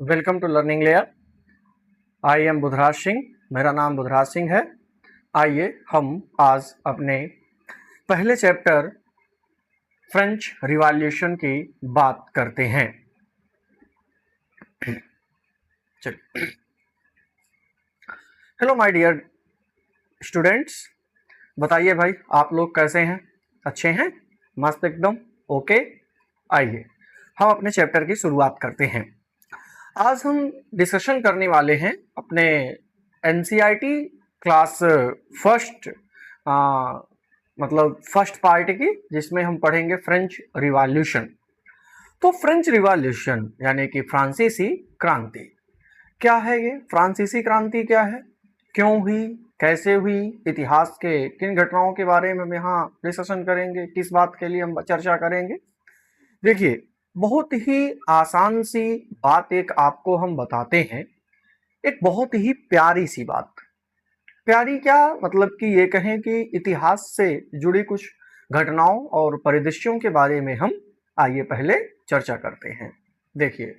Welcome to learning layer. I am Budhraj Singh. मेरा नाम बुधराज सिंह है। आइए हम आज अपने पहले चैप्टर फ्रेंच रिवॉल्यूशन की बात करते हैं। चलिए, हेलो माय डियर स्टूडेंट्स, बताइए भाई आप लोग कैसे हैं? अच्छे हैं? मस्त एकदम ओके। आइए हम अपने चैप्टर की शुरुआत करते हैं। आज हम डिस्कशन करने वाले हैं अपने एनसीईआरटी क्लास फर्स्ट मतलब फर्स्ट पार्ट की, जिसमें हम पढ़ेंगे फ्रेंच रिवॉल्यूशन। तो फ्रेंच रिवॉल्यूशन यानी कि फ्रांसीसी क्रांति क्या है? ये फ्रांसीसी क्रांति क्या है, क्यों हुई, कैसे हुई, इतिहास के किन घटनाओं के बारे में हम यहाँ डिस्कशन करेंगे, किस बात के लिए हम चर्चा करेंगे। देखिए, बहुत ही आसान सी बात एक आपको हम बताते हैं, एक बहुत ही प्यारी सी बात। प्यारी क्या मतलब कि ये कहें कि इतिहास से जुड़ी कुछ घटनाओं और परिदृश्यों के बारे में हम आइए पहले चर्चा करते हैं। देखिए,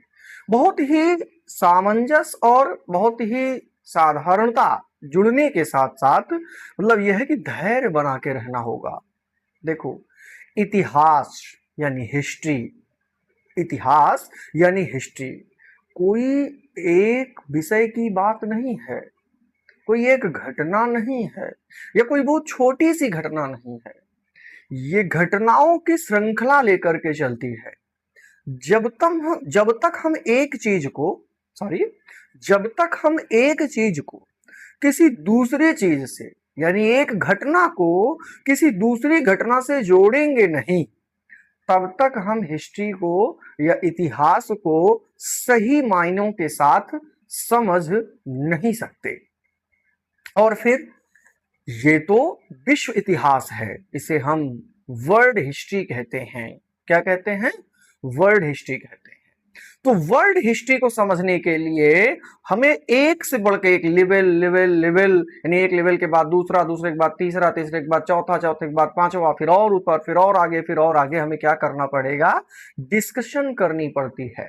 बहुत ही सामंजस्य और बहुत ही साधारणता जुड़ने के साथ साथ मतलब यह है कि धैर्य बना के रहना होगा। देखो, इतिहास यानी हिस्ट्री, इतिहास यानी हिस्ट्री कोई एक विषय की बात नहीं है, कोई एक घटना नहीं है, या कोई बहुत छोटी सी घटना नहीं है। ये घटनाओं की श्रृंखला लेकर के चलती है। जब तक हम एक चीज को जब तक हम एक चीज को किसी दूसरी चीज से यानी एक घटना को किसी दूसरी घटना से जोड़ेंगे नहीं, तब तक हम हिस्ट्री को या इतिहास को सही मायनों के साथ समझ नहीं सकते। और फिर ये तो विश्व इतिहास है, इसे हम वर्ल्ड हिस्ट्री कहते हैं। क्या कहते हैं? वर्ल्ड हिस्ट्री कहते हैं। तो वर्ल्ड हिस्ट्री को समझने के लिए हमें एक से बढ़ के एक लेवल लेवल लेवल यानी एक लेवल के बाद दूसरा, दूसरे के बाद तीसरा, तीसरे के बाद चौथा, चौथे के बाद पांचवा, फिर और ऊपर, फिर और आगे, फिर और आगे हमें क्या करना पड़ेगा? डिस्कशन करनी पड़ती है।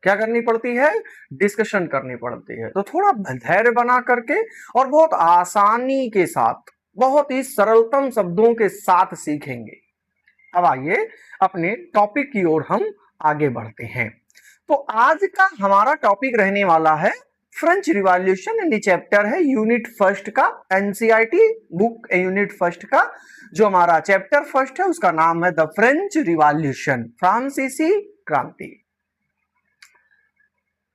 क्या करनी पड़ती है? डिस्कशन करनी पड़ती है। तो थोड़ा धैर्य बना करके और बहुत आसानी के साथ, बहुत ही सरलतम शब्दों के साथ सीखेंगे। अब आइए अपने टॉपिक की ओर हम आगे बढ़ते हैं। तो आज का हमारा टॉपिक रहने वाला है फ्रेंच रिवॉल्यूशन, यानी चैप्टर है यूनिट फर्स्ट का, एनसीईआरटी बुक यूनिट फर्स्ट का जो हमारा चैप्टर फर्स्ट है उसका नाम है द फ्रेंच रिवॉल्यूशन, फ्रांसीसी क्रांति।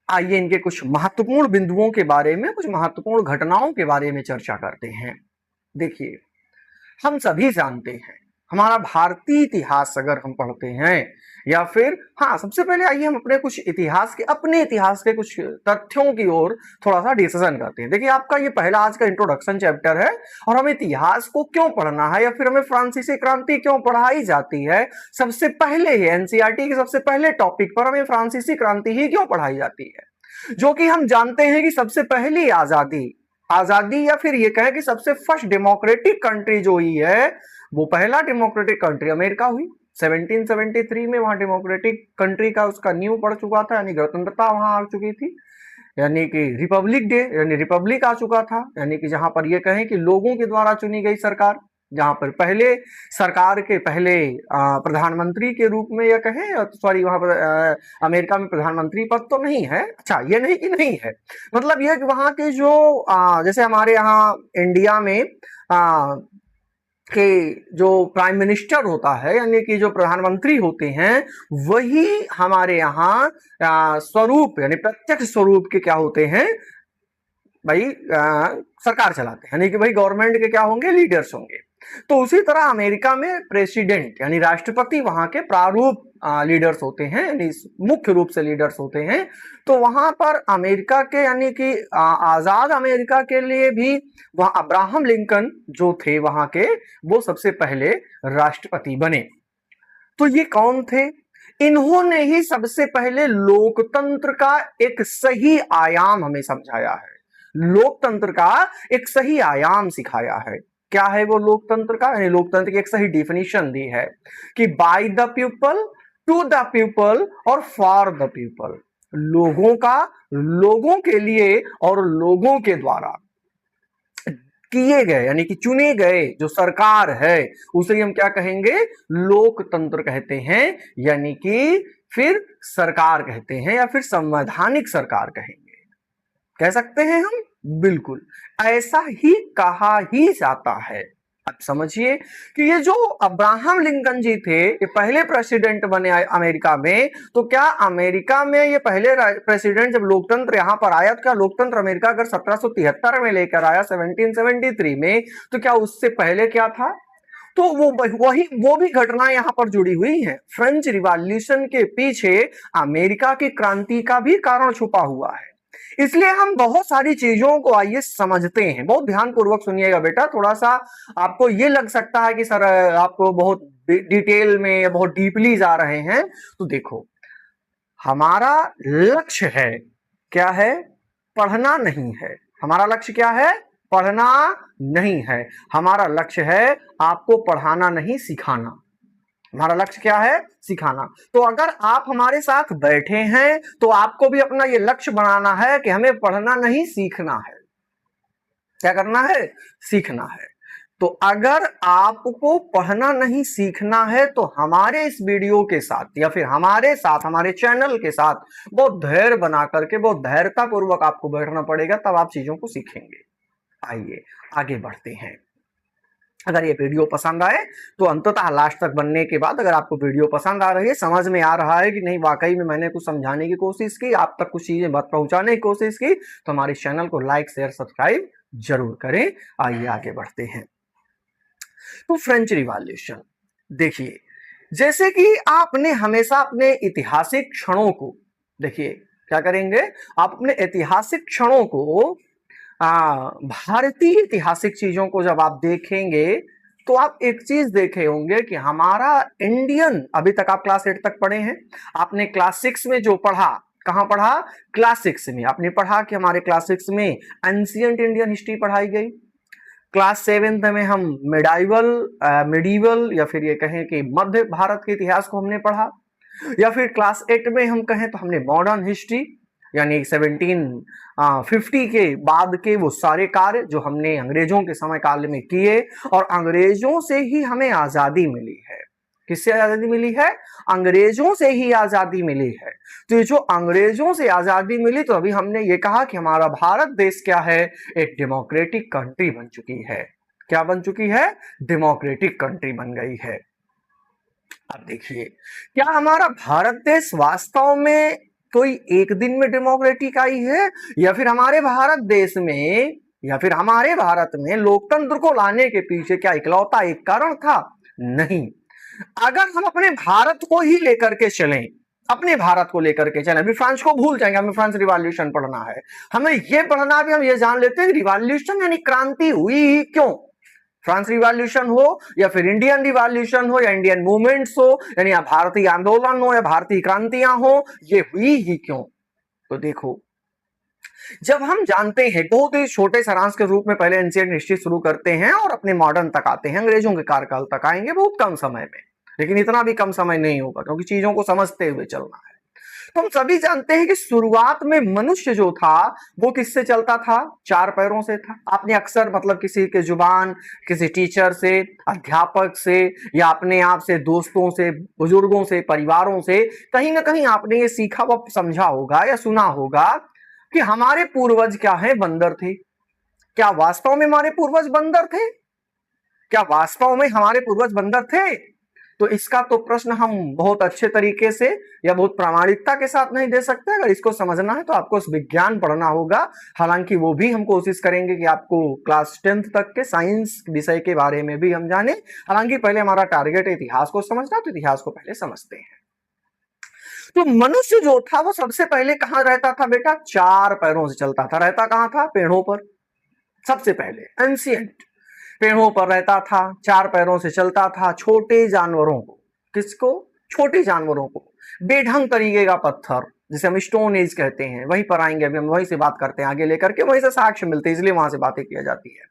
आइए इनके कुछ महत्वपूर्ण बिंदुओं के बारे में, कुछ महत्वपूर्ण घटनाओं के बारे में चर्चा करते हैं। देखिए, हम सभी जानते हैं, हमारा भारतीय इतिहास अगर हम पढ़ते हैं या फिर सबसे पहले आइए हम अपने इतिहास के कुछ तथ्यों की ओर थोड़ा सा डिस्कशन करते हैं। देखिए, आपका ये पहला आज का इंट्रोडक्शन चैप्टर है और हमें इतिहास को क्यों पढ़ना है या फिर हमें फ्रांसीसी क्रांति क्यों पढ़ाई जाती है, सबसे पहले ही एनसीईआरटी के सबसे पहले टॉपिक पर हमें फ्रांसीसी क्रांति ही क्यों पढ़ाई जाती है, जो कि हम जानते हैं कि सबसे पहली आजादी या फिर ये कहें कि सबसे फर्स्ट डेमोक्रेटिक कंट्री जो हुई है, वो पहला डेमोक्रेटिक कंट्री अमेरिका हुई। 1773 में वहां डेमोक्रेटिक कंट्री का उसका नींव पड़ चुका था, यानी गणतंत्रता वहां आ चुकी थी, यानी कि रिपब्लिक डे यानी रिपब्लिक आ चुका था, यानी कि जहां पर ये कहें कि लोगों के द्वारा चुनी गई सरकार, जहां पर पहले सरकार के पहले प्रधानमंत्री के रूप में या कहें वहां पर अमेरिका में प्रधानमंत्री पद तो नहीं है। अच्छा, ये नहीं कि नहीं है, मतलब यह कि वहां के जो जैसे हमारे यहाँ इंडिया में के जो प्राइम मिनिस्टर होता है यानी कि जो प्रधानमंत्री होते हैं, वही हमारे यहाँ स्वरूप यानी प्रत्यक्ष स्वरूप के क्या होते हैं भाई, सरकार चलाते हैं, यानी कि भाई गवर्नमेंट के क्या होंगे? लीडर्स होंगे। तो उसी तरह अमेरिका में प्रेसिडेंट यानी राष्ट्रपति वहां के प्रारूप लीडर्स होते हैं, यानी मुख्य रूप से लीडर्स होते हैं। तो वहां पर अमेरिका के यानी कि आजाद अमेरिका के लिए भी वहां अब्राहम लिंकन जो थे वहां के, वो सबसे पहले राष्ट्रपति बने। तो ये कौन थे? इन्होंने ही सबसे पहले लोकतंत्र का एक सही आयाम हमें समझाया है, लोकतंत्र का एक सही आयाम सिखाया है। क्या है वो लोकतंत्र का? यानी लोकतंत्र की एक सही डिफिनीशन दी है कि by the people, to the people और फॉर द पीपल। लोगों का, लोगों के लिए और लोगों के द्वारा किए गए यानी कि चुने गए जो सरकार है उसे हम क्या कहेंगे, लोकतंत्र कहते हैं, यानी कि फिर सरकार कहते हैं या फिर संवैधानिक सरकार कहेंगे, कह सकते हैं हम, बिल्कुल ऐसा ही कहा ही जाता है। अब समझिए कि ये जो अब्राहम लिंकन जी थे ये पहले प्रेसिडेंट बने अमेरिका में, तो क्या अमेरिका में ये पहले प्रेसिडेंट जब लोकतंत्र यहां पर आया तो क्या लोकतंत्र अमेरिका अगर 1773 में लेकर आया 1773 में, तो क्या उससे पहले क्या था? तो वो भी घटना यहां पर जुड़ी हुई है। फ्रेंच रिवॉल्यूशन के पीछे अमेरिका की क्रांति का भी कारण छुपा हुआ है। इसलिए हम बहुत सारी चीजों को आइए समझते हैं, बहुत ध्यान पूर्वक सुनिएगा बेटा। थोड़ा सा आपको ये लग सकता है कि सर आपको बहुत डिटेल में या बहुत डीपली जा रहे हैं, तो देखो हमारा लक्ष्य है, क्या है, पढ़ना नहीं है। हमारा लक्ष्य क्या है, पढ़ना नहीं है। हमारा लक्ष्य है आपको पढ़ाना नहीं सिखाना। हमारा लक्ष्य क्या है, सिखाना। तो अगर आप हमारे साथ बैठे हैं तो आपको भी अपना ये लक्ष्य बनाना है कि हमें पढ़ना नहीं सीखना है। क्या करना है, सीखना है। तो अगर आपको पढ़ना नहीं सीखना है तो हमारे इस वीडियो के साथ या फिर हमारे साथ हमारे चैनल के साथ बहुत धैर्य बना करके बहुत धैर्यता पूर्वक आपको बैठना पड़ेगा, तब आप चीजों को सीखेंगे। आइए आगे बढ़ते हैं। अगर ये वीडियो पसंद आए तो अंततः लास्ट तक बनने के बाद अगर आपको वीडियो पसंद आ रही है, समझ में आ रहा है कि नहीं वाकई में मैंने कुछ समझाने की कोशिश की, आप तक कुछ चीजें बात पहुंचाने की कोशिश की, तो हमारे चैनल को लाइक शेयर सब्सक्राइब जरूर करें। आइए आगे बढ़ते हैं। तो फ्रेंच रिवॉल्यूशन देखिए, जैसे कि आपने हमेशा अपने ऐतिहासिक क्षणों को देखिए, क्या करेंगे आप अपने ऐतिहासिक क्षणों को भारतीय ऐतिहासिक चीजों को जब आप देखेंगे तो आप एक चीज देखे होंगे कि हमारा इंडियन, अभी तक आप क्लास 8 तक पढ़े हैं, आपने क्लास 6 में जो पढ़ा, कहां पढ़ा, क्लास 6 में आपने पढ़ा कि हमारे क्लास 6 में एंशिएंट इंडियन हिस्ट्री पढ़ाई गई। क्लास 7 में हम मिडीवल या फिर ये कहें कि मध्य भारत के इतिहास को हमने पढ़ा, या फिर क्लास 8 में हम कहें तो हमने मॉडर्न हिस्ट्री यानी 1750 के बाद के वो सारे कार्य जो हमने अंग्रेजों के समय काल में किए, और अंग्रेजों से ही हमें आजादी मिली है। किससे आजादी मिली है, अंग्रेजों से ही आजादी मिली है। तो ये जो अंग्रेजों से आजादी मिली, तो अभी हमने ये कहा कि हमारा भारत देश क्या है, एक डेमोक्रेटिक कंट्री बन चुकी है। क्या बन चुकी है, डेमोक्रेटिक कंट्री बन गई है। अब देखिए, क्या हमारा भारत देश वास्तव में कोई एक दिन में डेमोक्रेटिक आई है, या फिर हमारे भारत देश में या फिर हमारे भारत में लोकतंत्र को लाने के पीछे क्या इकलौता एक कारण था? नहीं। अगर हम अपने भारत को ही लेकर के चलें, अपने भारत को लेकर के चलें, अभी फ्रांस को भूल जाएंगे, हमें फ्रांस रिवॉल्यूशन पढ़ना है, हमें यह पढ़ना भी, हम ये जान लेते हैं रिवॉल्यूशन यानी क्रांति हुई ही क्यों। फ्रांस रिवॉल्यूशन हो या फिर इंडियन रिवॉल्यूशन हो या इंडियन मूवमेंट्स हो, यानी भारतीय आंदोलन हो या भारतीय क्रांतियां हो, ये हुई ही क्यों। तो देखो, जब हम जानते हैं, बहुत ही छोटे सारांश के रूप में पहले एंशिएंट हिस्ट्री शुरू करते हैं और अपने मॉडर्न तक आते हैं, अंग्रेजों के कार्यकाल तक आएंगे बहुत कम समय में, लेकिन इतना भी कम समय नहीं होगा क्योंकि चीजों को समझते हुए चलना है। तो हम सभी जानते हैं कि शुरुआत में मनुष्य जो था वो किससे चलता था, 4 पैरों से था। आपने अक्सर मतलब किसी के जुबान, किसी टीचर से, अध्यापक से या अपने आप से, दोस्तों से, बुजुर्गों से, परिवारों से कहीं ना कहीं आपने ये सीखा व समझा होगा या सुना होगा कि हमारे पूर्वज क्या है, बंदर थे। क्या वास्तव में हमारे पूर्वज बंदर थे? क्या वास्तव में हमारे पूर्वज बंदर थे? तो इसका तो प्रश्न हम बहुत अच्छे तरीके से या बहुत प्रामाणिकता के साथ नहीं दे सकते। अगर इसको समझना है तो आपको विज्ञान पढ़ना होगा। हालांकि वो भी हम कोशिश करेंगे कि आपको क्लास 10th तक के साइंस विषय के बारे में भी हम जाने। हालांकि पहले हमारा टारगेट है इतिहास को समझना, तो इतिहास को पहले समझते हैं। तो मनुष्य जो था वो सबसे पहले कहां रहता था बेटा, 4 पैरों से चलता था। रहता कहां था, पेड़ों पर। सबसे पहले एंशिएंट पेड़ों पर रहता था, 4 पैरों से चलता था। छोटे जानवरों को, किसको, छोटे जानवरों को, बेढंग तरीके का पत्थर जिसे हम स्टोन एज कहते हैं, वहीं पर आएंगे, अभी हम वहीं से बात करते हैं आगे लेकर के, वहीं से साक्ष्य मिलते हैं, इसलिए वहां से बातें की जाती है।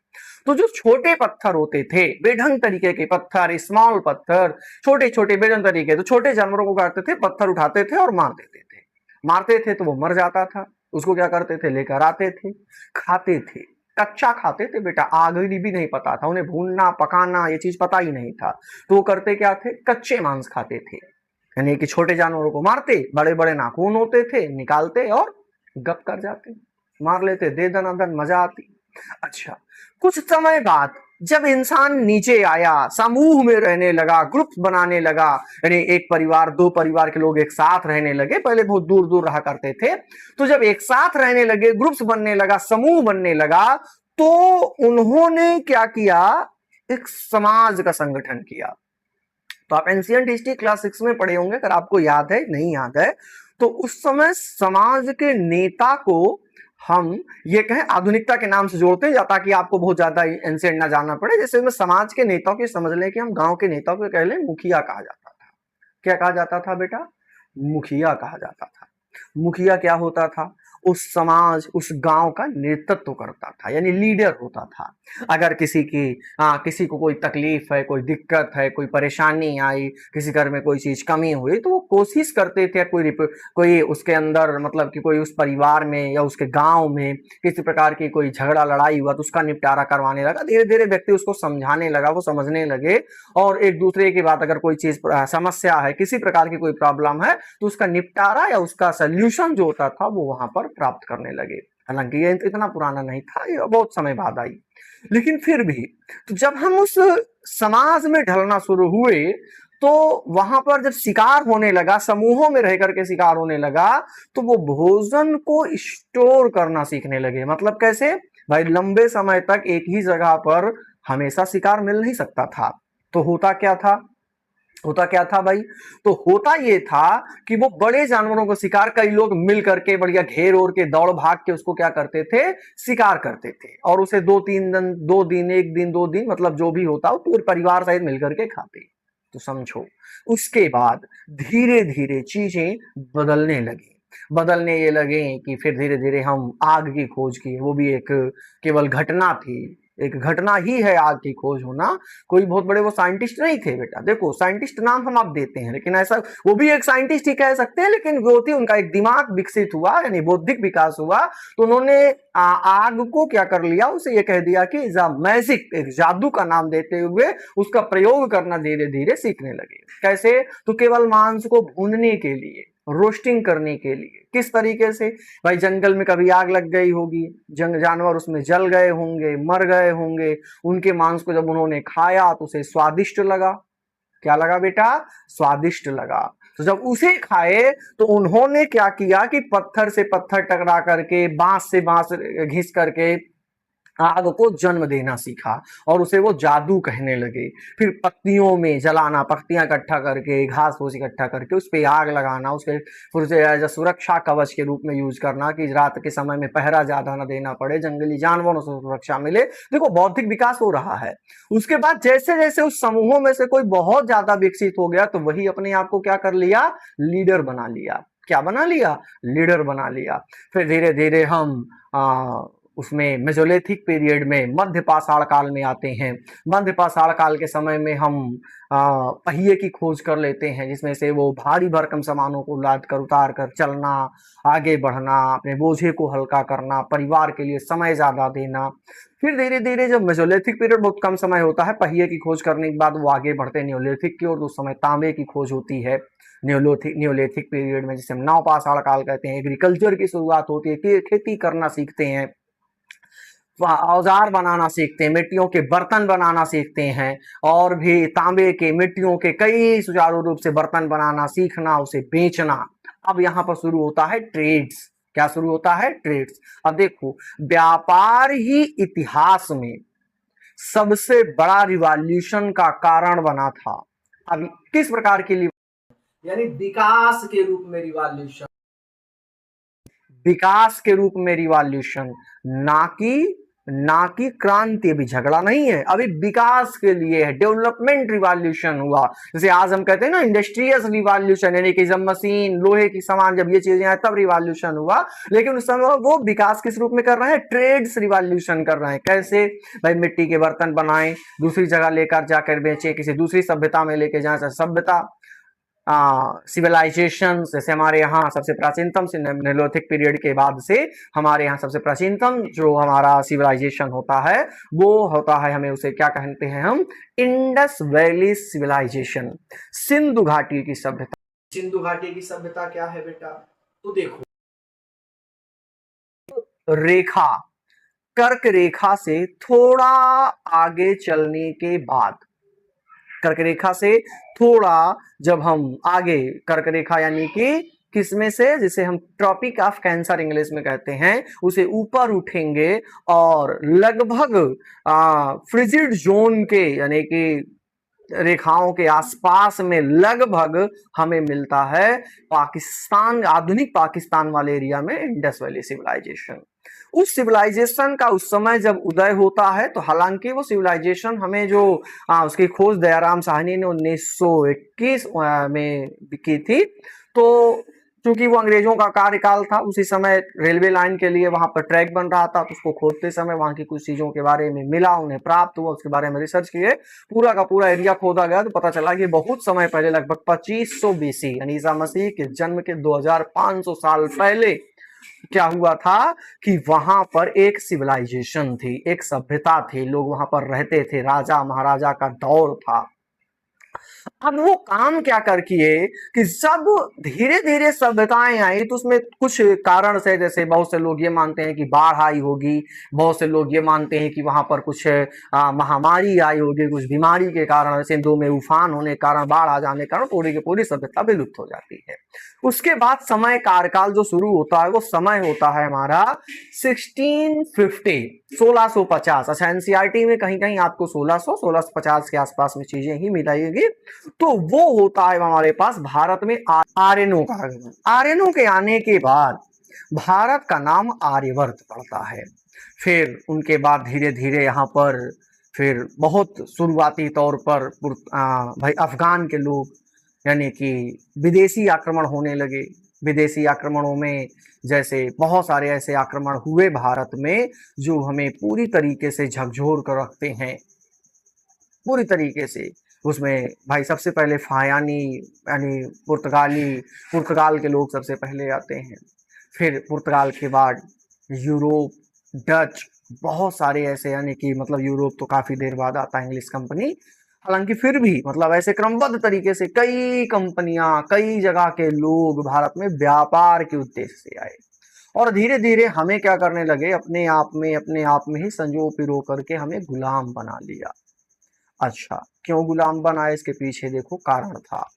तो जो छोटे पत्थर होते थे, बेढंग तरीके के पत्थर, स्मॉल पत्थर, छोटे छोटे बेढंग तरीके, तो छोटे जानवरों को काटते थे, पत्थर उठाते थे और मार देते थे। मारते थे तो वो मर जाता था, उसको क्या करते थे, लेकर आते थे, खाते थे, कच्चा खाते थे बेटा, आग भी नहीं पता था उन्हें, भूनना पकाना ये चीज पता ही नहीं था, तो वो करते क्या थे, कच्चे मांस खाते थे। यानी कि छोटे जानवरों को मारते, बड़े बड़े नाखून होते थे, निकालते और गप कर जाते, मार लेते, दे दनादन, मजा आती। अच्छा, कुछ समय बाद जब इंसान नीचे आया, समूह में रहने लगा, ग्रुप बनाने लगा, यानी एक परिवार, दो परिवार के लोग एक साथ रहने लगे, पहले बहुत दूर दूर रहा करते थे, तो जब एक साथ रहने लगे, ग्रुप्स बनने लगा, समूह बनने लगा, तो उन्होंने क्या किया, एक समाज का संगठन किया। तो आप एंशियंट हिस्ट्री क्लास 6 में पढ़े होंगे, अगर आपको याद है, नहीं याद है तो उस समय समाज के नेता को हम ये कहें आधुनिकता के नाम से जोड़ते हैं, ताकि आपको बहुत ज्यादा एंशियंट ना जानना पड़े। जैसे में समाज के नेताओं की समझ लें कि हम गांव के नेताओं को कह लें, मुखिया कहा जाता था। क्या कहा जाता था बेटा, मुखिया कहा जाता था। मुखिया क्या होता था, उस समाज, उस गांव का नेतृत्व करता था, यानी लीडर होता था। अगर किसी को कोई तकलीफ है, कोई दिक्कत है, कोई परेशानी आई, किसी घर में कोई चीज कमी हुई, तो वो कोशिश करते थे कोई उसके अंदर, मतलब कि कोई उस परिवार में या उसके गांव में किसी प्रकार की कोई झगड़ा लड़ाई हुआ तो उसका निपटारा करवाने लगा। धीरे धीरे व्यक्ति उसको समझाने लगा, वो समझने लगे, और एक दूसरे की बात, अगर कोई चीज समस्या है, किसी प्रकार की कोई प्रॉब्लम है, तो उसका निपटारा या उसका सोल्यूशन जो होता था वो वहां पर प्राप्त करने लगे। हालांकि ये इतना पुराना नहीं था, ये बहुत समय बाद आई, लेकिन फिर भी तो जब हम उस समाज में ढलना शुरू हुए, तो वहां पर जब शिकार होने लगा, समूहों में रह करके शिकार होने लगा, तो वो भोजन को स्टोर करना सीखने लगे। मतलब कैसे भाई, लंबे समय तक एक ही जगह पर हमेशा शिकार मिल नहीं सकता था, तो होता क्या था भाई, तो होता ये था कि वो बड़े जानवरों को शिकार, कई लोग मिल करके बढ़िया घेर ओर के दौड़ भाग के उसको क्या करते थे, शिकार करते थे, और उसे 2-3 दिन, 2 दिन, 1 दिन, 2 दिन, मतलब जो भी होता हो, पूरे परिवार सहित मिलकर के खाते। तो समझो, उसके बाद धीरे धीरे चीजें बदलने ये लगे कि फिर धीरे धीरे हम आग की खोज की, वो भी एक केवल घटना थी, एक घटना ही है आग की खोज होना, कोई बहुत बड़े वो साइंटिस्ट नहीं थे बेटा। देखो, साइंटिस्ट नाम हम आप देते हैं, लेकिन ऐसा वो भी एक साइंटिस्ट ही कह सकते हैं, लेकिन वो थी, उनका एक दिमाग विकसित हुआ, यानी बौद्धिक विकास हुआ, तो उन्होंने आग को क्या कर लिया, उसे ये कह दिया कि मैजिक, एक जादू का नाम देते हुए उसका प्रयोग करना धीरे धीरे सीखने लगे। कैसे, तो केवल मांस को भूनने के लिए, रोस्टिंग करने के लिए। किस तरीके से भाई, जंगल में कभी आग लग गई होगी, जानवर उसमें जल गए होंगे, मर गए होंगे, उनके मांस को जब उन्होंने खाया तो उसे स्वादिष्ट लगा। क्या लगा बेटा, स्वादिष्ट लगा। तो जब उसे खाए तो उन्होंने क्या किया कि पत्थर से पत्थर टकरा करके, बांस से बांस घिस करके आग को जन्म देना सीखा, और उसे वो जादू कहने लगे। फिर पत्तियों में जलाना, पत्तियां इकट्ठा करके, घास फूस इकट्ठा करके उस पर आग लगाना, उसके फिर उसे एज अ सुरक्षा कवच के रूप में यूज करना कि रात के समय में पहरा ज्यादा न देना पड़े, जंगली जानवरों से सुरक्षा मिले। देखो, बौद्धिक विकास हो रहा है। उसके बाद जैसे जैसे उस समूहों में से कोई बहुत ज्यादा विकसित हो गया, तो वही अपने आप को क्या कर लिया, लीडर बना लिया। क्या बना लिया, लीडर बना लिया। फिर धीरे धीरे हम उसमें मेसोलिथिक पीरियड में, मध्य पाषाण काल में आते हैं। मध्य पाषाण काल के समय में हम पहिए की खोज कर लेते हैं, जिसमें से वो भारी भरकम सामानों को लाद कर, उतार कर चलना, आगे बढ़ना, अपने बोझे को हल्का करना, परिवार के लिए समय ज्यादा देना। फिर धीरे धीरे जब मेसोलिथिक पीरियड बहुत कम समय होता है पहिए की खोज करने के बाद, वो आगे बढ़ते हैं नियोलिथिक की ओर, तो उस समय तांबे की खोज होती है नियोलिथिक पीरियड में, जिसे हम नव पाषाण काल कहते हैं। एग्रीकल्चर की शुरुआत होती है, खेती करना सीखते हैं, औजार बनाना सीखते हैं, मिट्टियों के बर्तन बनाना सीखते हैं, और भी तांबे के, मिट्टियों के कई सुचारू रूप से बर्तन बनाना सीखना, उसे बेचना। अब यहां पर शुरू होता है ट्रेड्स। क्या शुरू होता है, ट्रेड्स। अब देखो, व्यापार ही इतिहास में सबसे बड़ा रिवॉल्यूशन का कारण बना था। अब किस प्रकार की, यानी विकास के रूप में रिवॉल्यूशन, विकास के रूप में रिवॉल्यूशन, ना कि क्रांति। अभी झगड़ा नहीं है, अभी विकास के लिए है, डेवलपमेंट रिवॉल्यूशन हुआ। जैसे आज हम कहते हैं ना इंडस्ट्रियल रिवॉल्यूशन, यानी कि जब मशीन, लोहे की सामान, जब ये चीजें आए तब रिवॉल्यूशन हुआ। लेकिन उस समय वो विकास किस रूप में कर रहे हैं, ट्रेड्स रिवॉल्यूशन कर रहे हैं। कैसे भाई, मिट्टी के बर्तन बनाएं, दूसरी जगह लेकर जाकर बेचें, किसी दूसरी सभ्यता में लेके जाए, सभ्यता सिविलाइजेशन, जैसे हमारे यहाँ सबसे प्राचीनतम से नेलोथिक पीरियड के बाद से हमारे यहाँ सबसे प्राचीनतम जो हमारा सिविलाइजेशन होता है वो होता है, हमें उसे क्या कहते हैं हम, इंडस वैली सिविलाइजेशन, सिंधु घाटी की सभ्यता। सिंधु घाटी की सभ्यता क्या है बेटा, तो देखो रेखा, कर्क रेखा से थोड़ा आगे चलने के बाद, कर्क रेखा से थोड़ा जब हम आगे, कर्क रेखा यानी कि किसमें से, जिसे हम ट्रॉपिक ऑफ कैंसर इंग्लिश में कहते हैं, उसे ऊपर उठेंगे और लगभग फ्रिजिड जोन के यानी कि रेखाओं के आसपास में लगभग हमें मिलता है पाकिस्तान, आधुनिक पाकिस्तान वाले एरिया में इंडस वैली सिविलाइजेशन। उस सिविलाइजेशन का उस समय जब उदय होता है, तो हालांकि वो सिविलाइजेशन हमें जो उसकी खोज दयाराम साहनी ने 1921 में की थी, तो क्योंकि वो अंग्रेजों का कार्यकाल था, उसी समय रेलवे लाइन के लिए वहां पर ट्रैक बन रहा था, तो उसको खोदते समय वहां की कुछ चीजों के बारे में मिला, उन्हें प्राप्त हुआ, उसके बारे में रिसर्च किए, पूरा का पूरा एरिया खोदा गया, तो पता चला कि बहुत समय पहले, लगभग 2500 बीसी यानी ईसा मसीह के जन्म के 2500 साल पहले क्या हुआ था कि वहां पर एक सिविलाइजेशन थी, एक सभ्यता थी, लोग वहां पर रहते थे, राजा महाराजा का दौर था। अब वो काम क्या कर किए कि जब धीरे धीरे सभ्यताएं आई, तो उसमें कुछ कारण से, जैसे बहुत से लोग ये मानते हैं कि बाढ़ आई होगी, बहुत से लोग ये मानते हैं कि वहां पर कुछ महामारी आई होगी, कुछ बीमारी के कारण, सिंधु में उफान होने के कारण, बाढ़ आ जाने के कारण पूरी की पूरी सभ्यता विलुप्त हो जाती है। उसके बाद समय कार्यकाल जो शुरू होता है, वो समय होता है हमारा 1650, 1650। अच्छा, एनसीईआरटी में कहीं कहीं आपको 1650 के आसपास में चीजें ही मिलेगी। तो वो होता है हमारे पास भारत में आर्यनों का आगमन। आर्यनों के आने के बाद भारत का नाम आर्यवर्त पड़ता है। फिर उनके बाद धीरे धीरे यहाँ पर फिर बहुत शुरुआती तौर पर भाई अफगान के लोग, यानी कि विदेशी आक्रमण होने लगे। विदेशी आक्रमणों में जैसे बहुत सारे ऐसे आक्रमण हुए भारत में जो हमें पूरी तरीके से झकझोर कर रखते हैं, पूरी तरीके से। उसमें भाई सबसे पहले फायानी यानी पुर्तगाल के लोग सबसे पहले आते हैं, फिर पुर्तगाल के बाद यूरोप, डच, बहुत सारे ऐसे, यानी कि मतलब यूरोप तो काफी देर बाद आता है, इंग्लिश कंपनी, हालांकि फिर भी मतलब ऐसे क्रमबद्ध तरीके से कई कंपनियां, कई जगह के लोग भारत में व्यापार के उद्देश्य से आए, और धीरे धीरे हमें क्या करने लगे, अपने आप में ही संजो पिरो करके हमें गुलाम बना लिया। अच्छा, क्यों गुलाम बनाए, इसके पीछे देखो कारण था।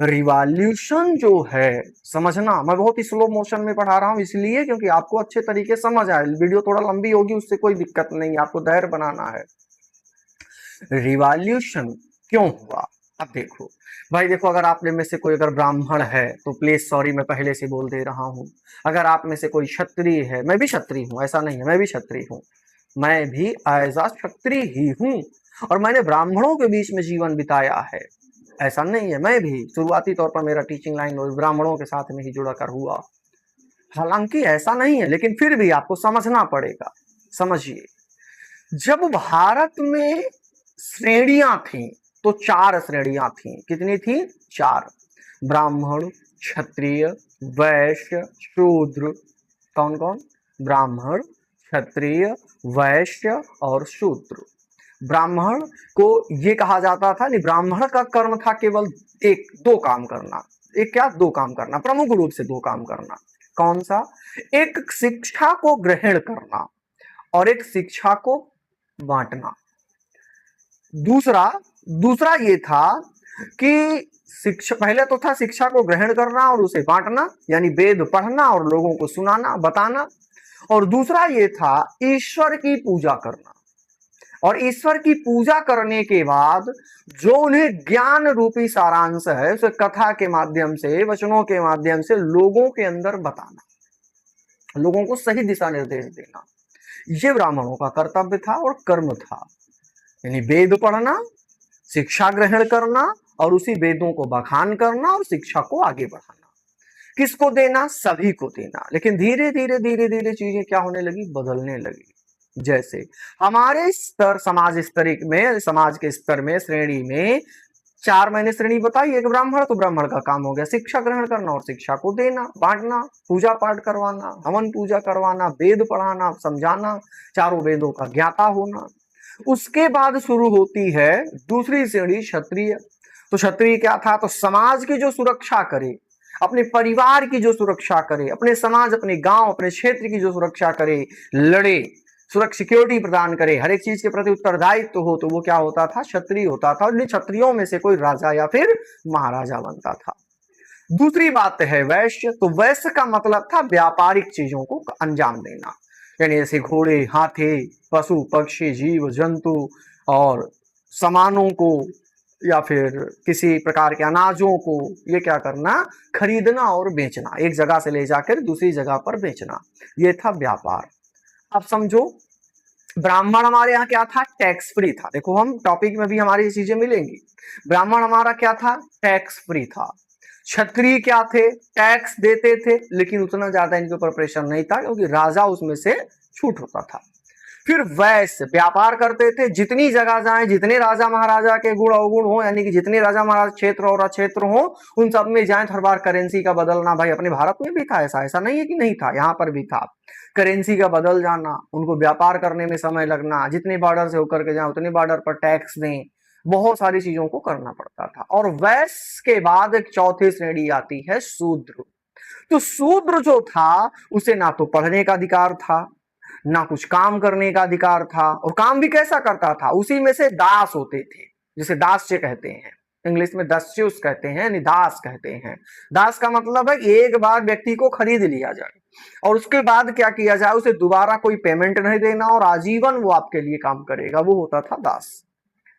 रिवॉल्यूशन जो है, समझना, मैं बहुत ही स्लो मोशन में पढ़ा रहा हूं इसलिए क्योंकि आपको अच्छे तरीके समझ आए। वीडियो थोड़ा लंबी होगी, उससे कोई दिक्कत नहीं, आपको धैर्य बनाना है। रिवॉल्यूशन क्यों हुआ, अब देखो भाई, देखो अगर आप में से कोई अगर ब्राह्मण है तो प्लीज सॉरी, मैं पहले से बोल दे रहा हूं। अगर आप में से कोई क्षत्रिय है, मैं भी क्षत्रिय हूं, ऐसा नहीं है, मैं भी क्षत्रिय हूं, मैं भी एज अ क्षत्रिय ही हूं, और मैंने ब्राह्मणों के बीच में जीवन बिताया है, ऐसा नहीं है। मैं भी शुरुआती तौर पर मेरा टीचिंग लाइन ब्राह्मणों के साथ में ही जुड़ा कर हुआ, हालांकि ऐसा नहीं है, लेकिन फिर भी आपको समझना पड़ेगा। समझिए, जब भारत में श्रेणियां थी तो 4 श्रेणियां थी। कितनी थी? 4। ब्राह्मण, क्षत्रिय, वैश्य, शूद्र। कौन कौन? ब्राह्मण, क्षत्रिय, वैश्य और शूद्र। ब्राह्मण को ये कहा जाता था, नहीं, ब्राह्मण का कर्म था केवल दो काम करना। एक क्या? 2 काम करना, प्रमुख रूप से 2 काम करना। कौन सा? एक शिक्षा को ग्रहण करना और एक शिक्षा को बांटना। दूसरा ये था कि शिक्षा, पहले तो था शिक्षा को ग्रहण करना और उसे बांटना, यानी वेद पढ़ना और लोगों को सुनाना, बताना। और दूसरा ये था ईश्वर की पूजा करना, और ईश्वर की पूजा करने के बाद जो उन्हें ज्ञान रूपी सारांश है उसे कथा के माध्यम से, वचनों के माध्यम से लोगों के अंदर बताना, लोगों को सही दिशा निर्देश देना। ये ब्राह्मणों का कर्तव्य था और कर्म था, यानी वेद पढ़ना, शिक्षा ग्रहण करना और उसी वेदों को बखान करना और शिक्षा को आगे बढ़ाना। किसको देना? सभी को देना। लेकिन धीरे धीरे चीजें क्या होने लगी? बदलने लगी। जैसे हमारे स्तर, समाज के स्तर में, श्रेणी में 4 मैंने श्रेणी बताई, एक ब्राह्मण, तो ब्राह्मण का काम हो गया शिक्षा ग्रहण करना और शिक्षा को देना, बांटना, पूजा पाठ करवाना, हवन पूजा करवाना, वेद पढ़ाना, समझाना, चारों वेदों का ज्ञाता होना। उसके बाद शुरू होती है दूसरी श्रेणी क्षत्रिय। तो क्षत्रिय क्या था? तो समाज की जो सुरक्षा करे, अपने परिवार की जो सुरक्षा करे, अपने समाज, अपने गांव, अपने क्षेत्र की जो सुरक्षा करे, लड़े, सुरक्षा सिक्योरिटी प्रदान करे, हर एक चीज के प्रति उत्तरदायित्व हो, तो वो क्या होता था? क्षत्रिय होता था। और क्षत्रियों में से कोई राजा या फिर महाराजा बनता था। दूसरी बात है वैश्य। तो वैश्य का मतलब था व्यापारिक चीजों को अंजाम देना, यानी जैसे घोड़े, हाथी, पशु पक्षी, जीव जंतु और सामानों को या फिर किसी प्रकार के अनाजों को ये क्या करना? खरीदना और बेचना, एक जगह से ले जाकर दूसरी जगह पर बेचना, ये था व्यापार। अब समझो, ब्राह्मण हमारे यहाँ क्या था? टैक्स फ्री था। देखो हम टॉपिक में भी हमारी ये चीजें मिलेंगी। ब्राह्मण हमारा क्या था? टैक्स फ्री था। क्षत्रिय क्या थे? टैक्स देते थे, लेकिन उतना ज्यादा इनके ऊपर प्रेशर नहीं था, क्योंकि राजा उसमें से छूट होता था। फिर वैश्य व्यापार करते थे, जितनी जगह जाएं, जितने राजा महाराजा के गुण अवगुण हो, यानी कि जितने राजा महाराज क्षेत्र और अक्षेत्र हो, उन सब में जाएं, हर बार करेंसी का बदलना। भाई अपने भारत में भी था ऐसा, ऐसा नहीं है कि नहीं था, यहाँ पर भी था। करेंसी का बदल जाना, उनको व्यापार करने में समय लगना, जितने बॉर्डर से होकर के जाए उतने बॉर्डर पर टैक्स दें, बहुत सारी चीजों को करना पड़ता था। और वैश्य के बाद एक चौथी श्रेणी आती है शूद्र। तो शूद्र जो था उसे ना तो पढ़ने का अधिकार था, ना कुछ काम करने का अधिकार था, और काम भी कैसा करता था? उसी में से दास होते थे, जिसे दास्य कहते हैं, इंग्लिश में दस्युस कहते हैं, यानी दास कहते हैं। दास का मतलब है एक बार व्यक्ति को खरीद लिया जाए और उसके बाद क्या किया जाए? उसे दोबारा कोई पेमेंट नहीं देना और आजीवन वो आपके लिए काम करेगा, वो होता था दास।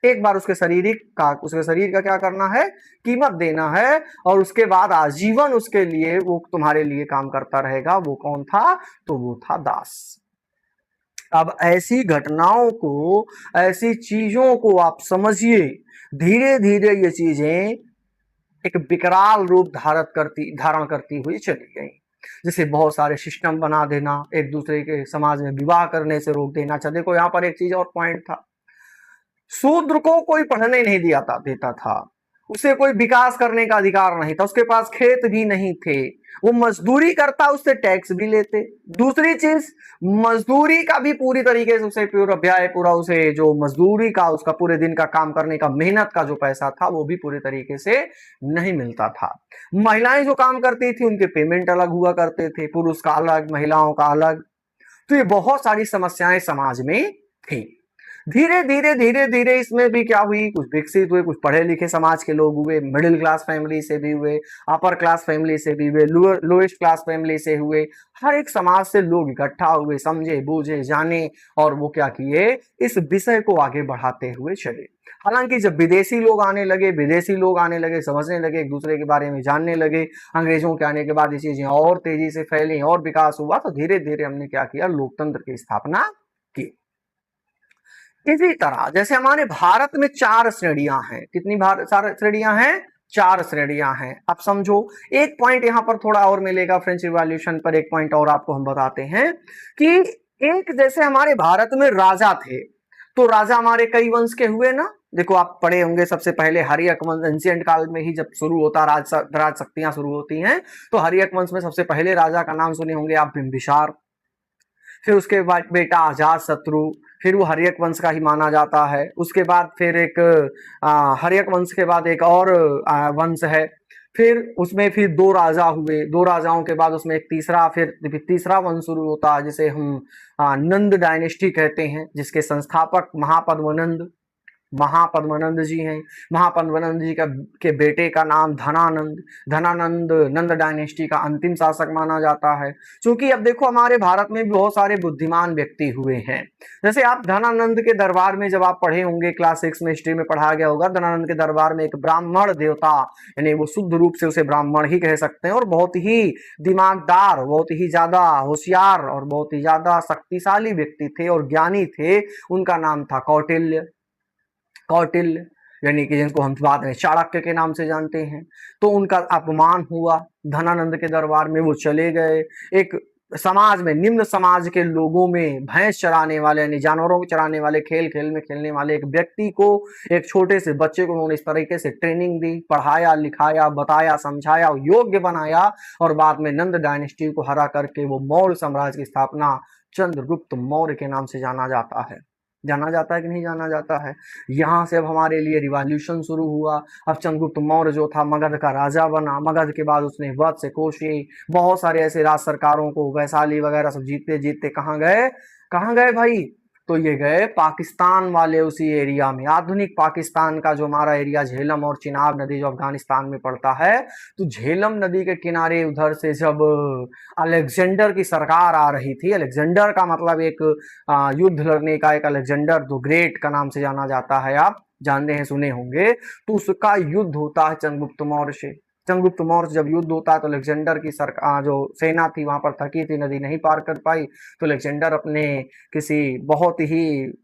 एक बार उसके शरीर का क्या करना है? कीमत देना है, और उसके बाद आजीवन उसके लिए, वो तुम्हारे लिए काम करता रहेगा। वो कौन था? तो वो था दास। अब ऐसी घटनाओं को, ऐसी चीजों को आप समझिए, धीरे धीरे ये चीजें एक विकराल रूप धारण करती हुई चली गई। जैसे बहुत सारे सिस्टम बना देना, एक दूसरे के समाज में विवाह करने से रोक देना। अच्छा देखो, यहाँ पर एक चीज और पॉइंट था, शूद्र को कोई पढ़ने नहीं देता था, उसे कोई विकास करने का अधिकार नहीं था, उसके पास खेत भी नहीं थे, वो मजदूरी करता, उससे टैक्स भी लेते। दूसरी चीज, मजदूरी का भी पूरी तरीके से उसे पूरा उसे जो मजदूरी का, उसका पूरे दिन का काम करने का, मेहनत का जो पैसा था, वो भी पूरी तरीके से नहीं मिलता था। महिलाएं जो काम करती थी उनके पेमेंट अलग हुआ करते थे, पुरुष का अलग, महिलाओं का अलग। तो ये बहुत सारी समस्याएं समाज में थी। धीरे धीरे इसमें भी क्या हुई? कुछ विकसित हुए, कुछ पढ़े लिखे समाज के लोग हुए, मिडिल क्लास फैमिली से भी हुए, अपर क्लास फैमिली से भी हुए, लोएस्ट क्लास फैमिली से हुए। हर एक समाज से लोग इकट्ठा हुए, समझे, बूझे, जाने, और वो क्या किए? इस विषय को आगे बढ़ाते हुए चले। हालांकि जब विदेशी लोग आने लगे, समझने लगे, एक दूसरे के बारे में जानने लगे, अंग्रेजों के आने के बाद ये चीजें और तेजी से फैली और विकास हुआ, तो धीरे धीरे हमने क्या किया? लोकतंत्र की स्थापना की। इसी तरह जैसे हमारे भारत में 4 श्रेणियां हैं। कितनी श्रेणियां हैं? 4 श्रेणियां हैं। अब समझो, एक पॉइंट यहां पर थोड़ा और मिलेगा, फ्रेंच रिवॉल्यूशन पर एक पॉइंट और आपको हम बताते हैं कि एक, जैसे हमारे भारत में राजा थे, तो राजा हमारे कई वंश के हुए ना। देखो आप पढ़े होंगे, सबसे पहले हर्यक वंश, एंशिएंट काल में ही जब शुरू होता, राज शक्तियां शुरू होती हैं, तो हर्यक वंश में सबसे पहले राजा का नाम सुने होंगे आप, बिंबिसार। फिर उसके बाद बेटा अजात शत्रु, फिर वो हर्यक वंश का ही माना जाता है। उसके बाद फिर एक हर्यक वंश के बाद एक और वंश है, फिर उसमें फिर 2 राजा हुए, 2 राजाओं के बाद उसमें एक तीसरा वंश शुरू होता है, जिसे हम नंद डायनेस्टी कहते हैं, जिसके संस्थापक महापद्मनंद जी हैं। महापद्मनंद जी के बेटे का नाम धनानंद नंद डायनेस्टी का अंतिम शासक माना जाता है। क्योंकि अब देखो, हमारे भारत में भी बहुत सारे बुद्धिमान व्यक्ति हुए हैं। जैसे आप धनानंद के दरबार में जब आप पढ़े होंगे, क्लास 6 में हिस्ट्री में पढ़ा गया होगा, धनानंद के दरबार में एक ब्राह्मण देवता, यानी वो शुद्ध रूप से उसे ब्राह्मण ही कह सकते हैं, और बहुत ही दिमागदार, बहुत ही ज्यादा होशियार और बहुत ही ज्यादा शक्तिशाली व्यक्ति थे और ज्ञानी थे। उनका नाम था कौटिल्य, यानी कि जिनको हम बाद में चाणक्य के नाम से जानते हैं। तो उनका अपमान हुआ, धनानंद के दरबार में वो चले गए, एक समाज में, निम्न समाज के लोगों में भैंस चराने वाले यानी जानवरों को चराने वाले, खेल खेल में खेलने वाले एक व्यक्ति को, एक छोटे से बच्चे को उन्होंने इस तरीके से ट्रेनिंग दी, पढ़ाया लिखाया, बताया समझाया, योग्य बनाया और बाद में नंद डायनेस्टी को हरा करके वो मौर्य साम्राज्य की स्थापना चंद्रगुप्त मौर्य के नाम से जाना जाता है। जाना जाता है कि नहीं जाना जाता है। यहाँ से अब हमारे लिए रिवॉल्यूशन शुरू हुआ। अब चंद्रगुप्त मौर्य जो था मगध का राजा बना। मगध के बाद उसने वत्स, कोशी, बहुत सारे ऐसे राज सरकारों को, वैशाली वगैरह सब जीतते जीतते कहाँ गए, कहाँ गए भाई, तो ये गए पाकिस्तान वाले उसी एरिया में। आधुनिक पाकिस्तान का जो हमारा एरिया झेलम और चिनाब नदी जो अफगानिस्तान में पड़ता है, तो झेलम नदी के किनारे उधर से जब अलेक्जेंडर की सरकार आ रही थी, अलेक्जेंडर का मतलब एक युद्ध लड़ने का, एक अलेक्जेंडर द ग्रेट का नाम से जाना जाता है, आप जानते हैं सुने होंगे, तो उसका युद्ध होता है चंद्रगुप्त मौर्य से। चंद्रगुप्त मौर्य जब युद्ध होता है तो अलेक्जेंडर की सरकार जो सेना थी वहां पर थकी थी, नदी नहीं पार कर पाई, तो अलेक्जेंडर अपने किसी बहुत ही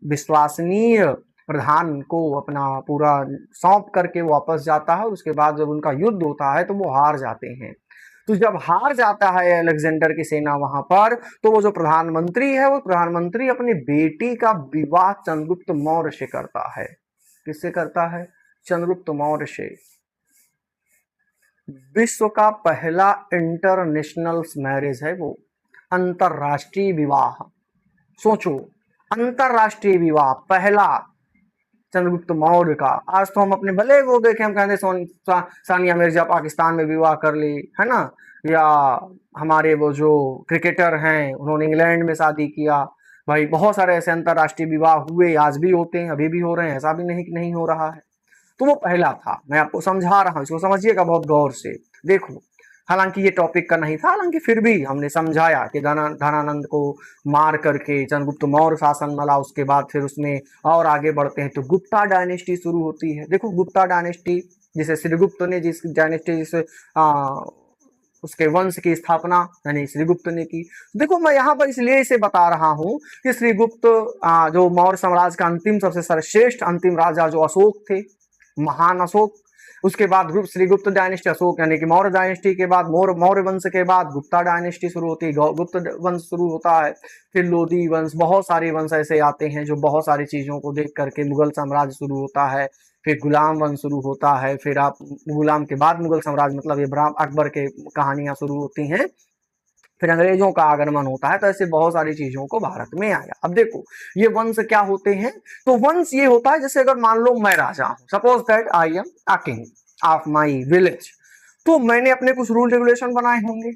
विश्वसनीय प्रधान को अपना पूरा सौंप करके वापस जाता है। उसके बाद जब उनका युद्ध होता है तो वो हार जाते हैं। तो जब हार जाता है अलेक्जेंडर की सेना वहां पर, तो वो जो प्रधानमंत्री है, वो प्रधानमंत्री अपनी बेटी का विवाह चंद्रगुप्त मौर्य से करता है। किससे करता है? चंद्रगुप्त मौर्य से। विश्व का पहला इंटरनेशनल मैरिज है वो, अंतरराष्ट्रीय विवाह। सोचो, अंतरराष्ट्रीय विवाह पहला चंद्रगुप्त मौर्य का। आज तो हम अपने भले वो देखें, हम कहते सानिया मिर्जा पाकिस्तान में विवाह कर ली है ना, या हमारे वो जो क्रिकेटर हैं उन्होंने इंग्लैंड में शादी किया। भाई बहुत सारे ऐसे अंतरराष्ट्रीय विवाह हुए, आज भी होते हैं, अभी भी हो रहे हैं, ऐसा भी नहीं कि नहीं हो रहा है। तो वो पहला था, मैं आपको समझा रहा हूँ, इसको समझिएगा बहुत गौर से। देखो, हालांकि ये टॉपिक का नहीं था, हालांकि फिर भी हमने समझाया कि धनानंद को मार करके चंद्रगुप्त मौर्य शासन मला, उसके बाद फिर उसमें और आगे बढ़ते हैं तो गुप्ता डायनेस्टी शुरू होती है। देखो गुप्ता डायनेस्टी, जिसे श्रीगुप्त ने, जिस डायनेस्टी जिसे उसके वंश की स्थापना यानी श्रीगुप्त ने की। देखो मैं यहाँ पर इसलिए इसे बता रहा हूँ कि श्रीगुप्त जो मौर्य साम्राज्य का अंतिम सबसे सर्वश्रेष्ठ अंतिम राजा जो अशोक थे, महान अशोक, उसके बाद श्रीगुप्त डायनेस्टी, अशोक यानी कि मौर्य डायनेस्टी के बाद मौर्य वंश के बाद गुप्ता डायनेस्टी शुरू होती है, गुप्त वंश शुरू होता है, फिर लोधी वंश, बहुत सारे वंश ऐसे आते हैं जो बहुत सारी चीजों को देख करके मुगल साम्राज्य शुरू होता है, फिर गुलाम वंश शुरू होता है, फिर आप गुलाम के बाद मुगल साम्राज्य मतलब ये अकबर के कहानियां शुरू होती हैं, फिर अंग्रेजों का आगमन होता है। तो ऐसे बहुत सारी चीजों को भारत में आया। अब देखो ये वंश क्या होते हैं, तो वंश ये होता है जैसे अगर मान लो मैं राजा हूं, suppose that I am a king of my village, तो मैंने अपने कुछ रूल रेगुलेशन बनाए होंगे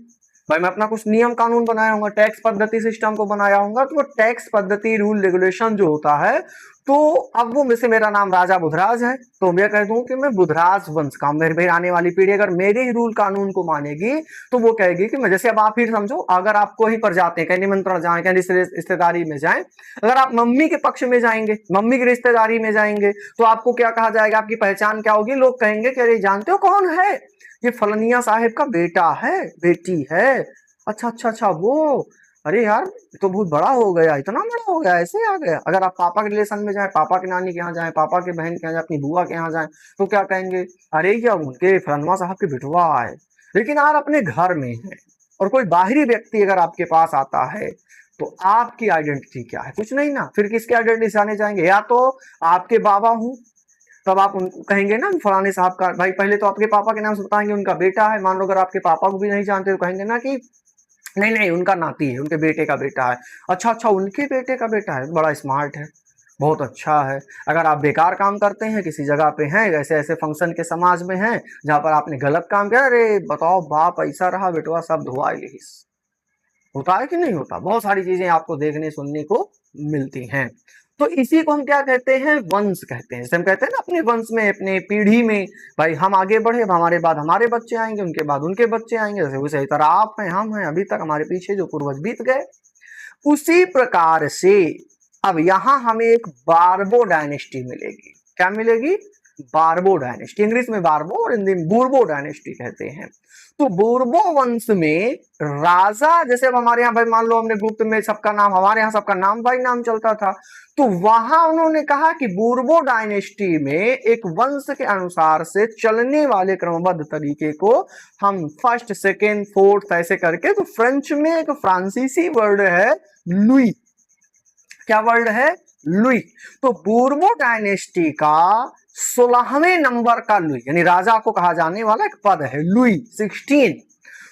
भाई, मैं अपना कुछ नियम कानून बनाया होगा, टैक्स पद्धति सिस्टम को बनाया होगा। तो वो टैक्स पद्धति रूल रेगुलेशन जो होता है, तो अब वो में से मेरा नाम राजा बुधराज है, तो मैं कह दूं कि मैं बुधराज वंश का, मेरे आने वाली पीढ़ी अगर मेरे ही रूल कानून को मानेगी तो वो कहेगी कि मैं, जैसे अब आप ही समझो, अगर आप कोई पर जाते हैं, कहीं निमंत्रण जाए, कहीं रिश्तेदारी में जाए, अगर आप मम्मी के पक्ष में जाएंगे, मम्मी की रिश्तेदारी में जाएंगे, तो आपको क्या कहा जाएगा, आपकी पहचान क्या होगी, लोग कहेंगे कि अरे जानते हो कौन है, ये फलनिया साहेब का बेटा है, बेटी है। अच्छा अच्छा अच्छा, वो, अरे यार तो बहुत बड़ा हो गया, इतना बड़ा हो गया, ऐसे आ गया। अगर आप पापा के रिलेशन में जाए, पापा के नानी के यहाँ जाए, पापा के बहन के यहाँ जाए, अपनी बुआ के यहाँ जाए, तो क्या कहेंगे, अरे क्या उनके फलनुमा साहब के बिटवा है। लेकिन आप अपने घर में हैं और कोई बाहरी व्यक्ति अगर आपके पास आता है, तो आपकी आइडेंटिटी क्या है, कुछ नहीं ना, फिर किसके आइडेंटिटी से आने जाएंगे, या तो आपके बाबा हूँ तब आप उनको कहेंगे ना फलाने साहब का भाई, पहले तो आपके पापा के नाम से बताएंगे उनका बेटा है। मान लो अगर आपके पापा को भी नहीं जानते तो कहेंगे ना कि नहीं नहीं उनका नाती है, उनके बेटे का बेटा है। अच्छा अच्छा, उनके बेटे का बेटा है, बड़ा स्मार्ट है, बहुत अच्छा है। अगर आप बेकार काम करते हैं, किसी जगह पे हैं, ऐसे ऐसे फंक्शन के समाज में हैं जहां पर आपने गलत काम किया, अरे बताओ बाप ऐसा रहा, बेटवा सब धुआ लिहिस। होता है कि नहीं होता? बहुत सारी चीजें आपको देखने सुनने को मिलती हैं। तो इसी को हम क्या कहते हैं, वंश कहते हैं। जैसे हम कहते हैं ना अपने वंश में, अपने पीढ़ी में, भाई हम आगे बढ़े, हमारे बाद हमारे बच्चे आएंगे, उनके बाद उनके बच्चे आएंगे, जैसे उसी तरह आप हैं, हम हैं, अभी तक हमारे पीछे जो पूर्वज बीत गए, उसी प्रकार से अब यहां हमें एक बारबो डायनेस्टी मिलेगी। क्या मिलेगी? बारबो डायनेस्टी, इंग्लिश में बारबो और हिंदी में बूरबो डायनेस्टी कहते हैं। तो बोर्बो वंश में राजा, जैसे अब हमारे यहाँ भाई मान लो हमने गुप्त में सबका नाम, हमारे यहाँ सबका नाम भाई नाम चलता था, तो वहां उन्होंने कहा कि बोर्बो डायनेस्टी में एक वंश के अनुसार से चलने वाले क्रमबद्ध तरीके को हम फर्स्ट सेकेंड फोर्थ ऐसे करके, तो फ्रेंच में एक फ्रांसीसी वर्ड है लुई। क्या वर्ड है? लुई। तो बोर्बो डायनेस्टी का 16वें नंबर का लुई, यानी राजा को कहा जाने वाला एक पद है लुई 16।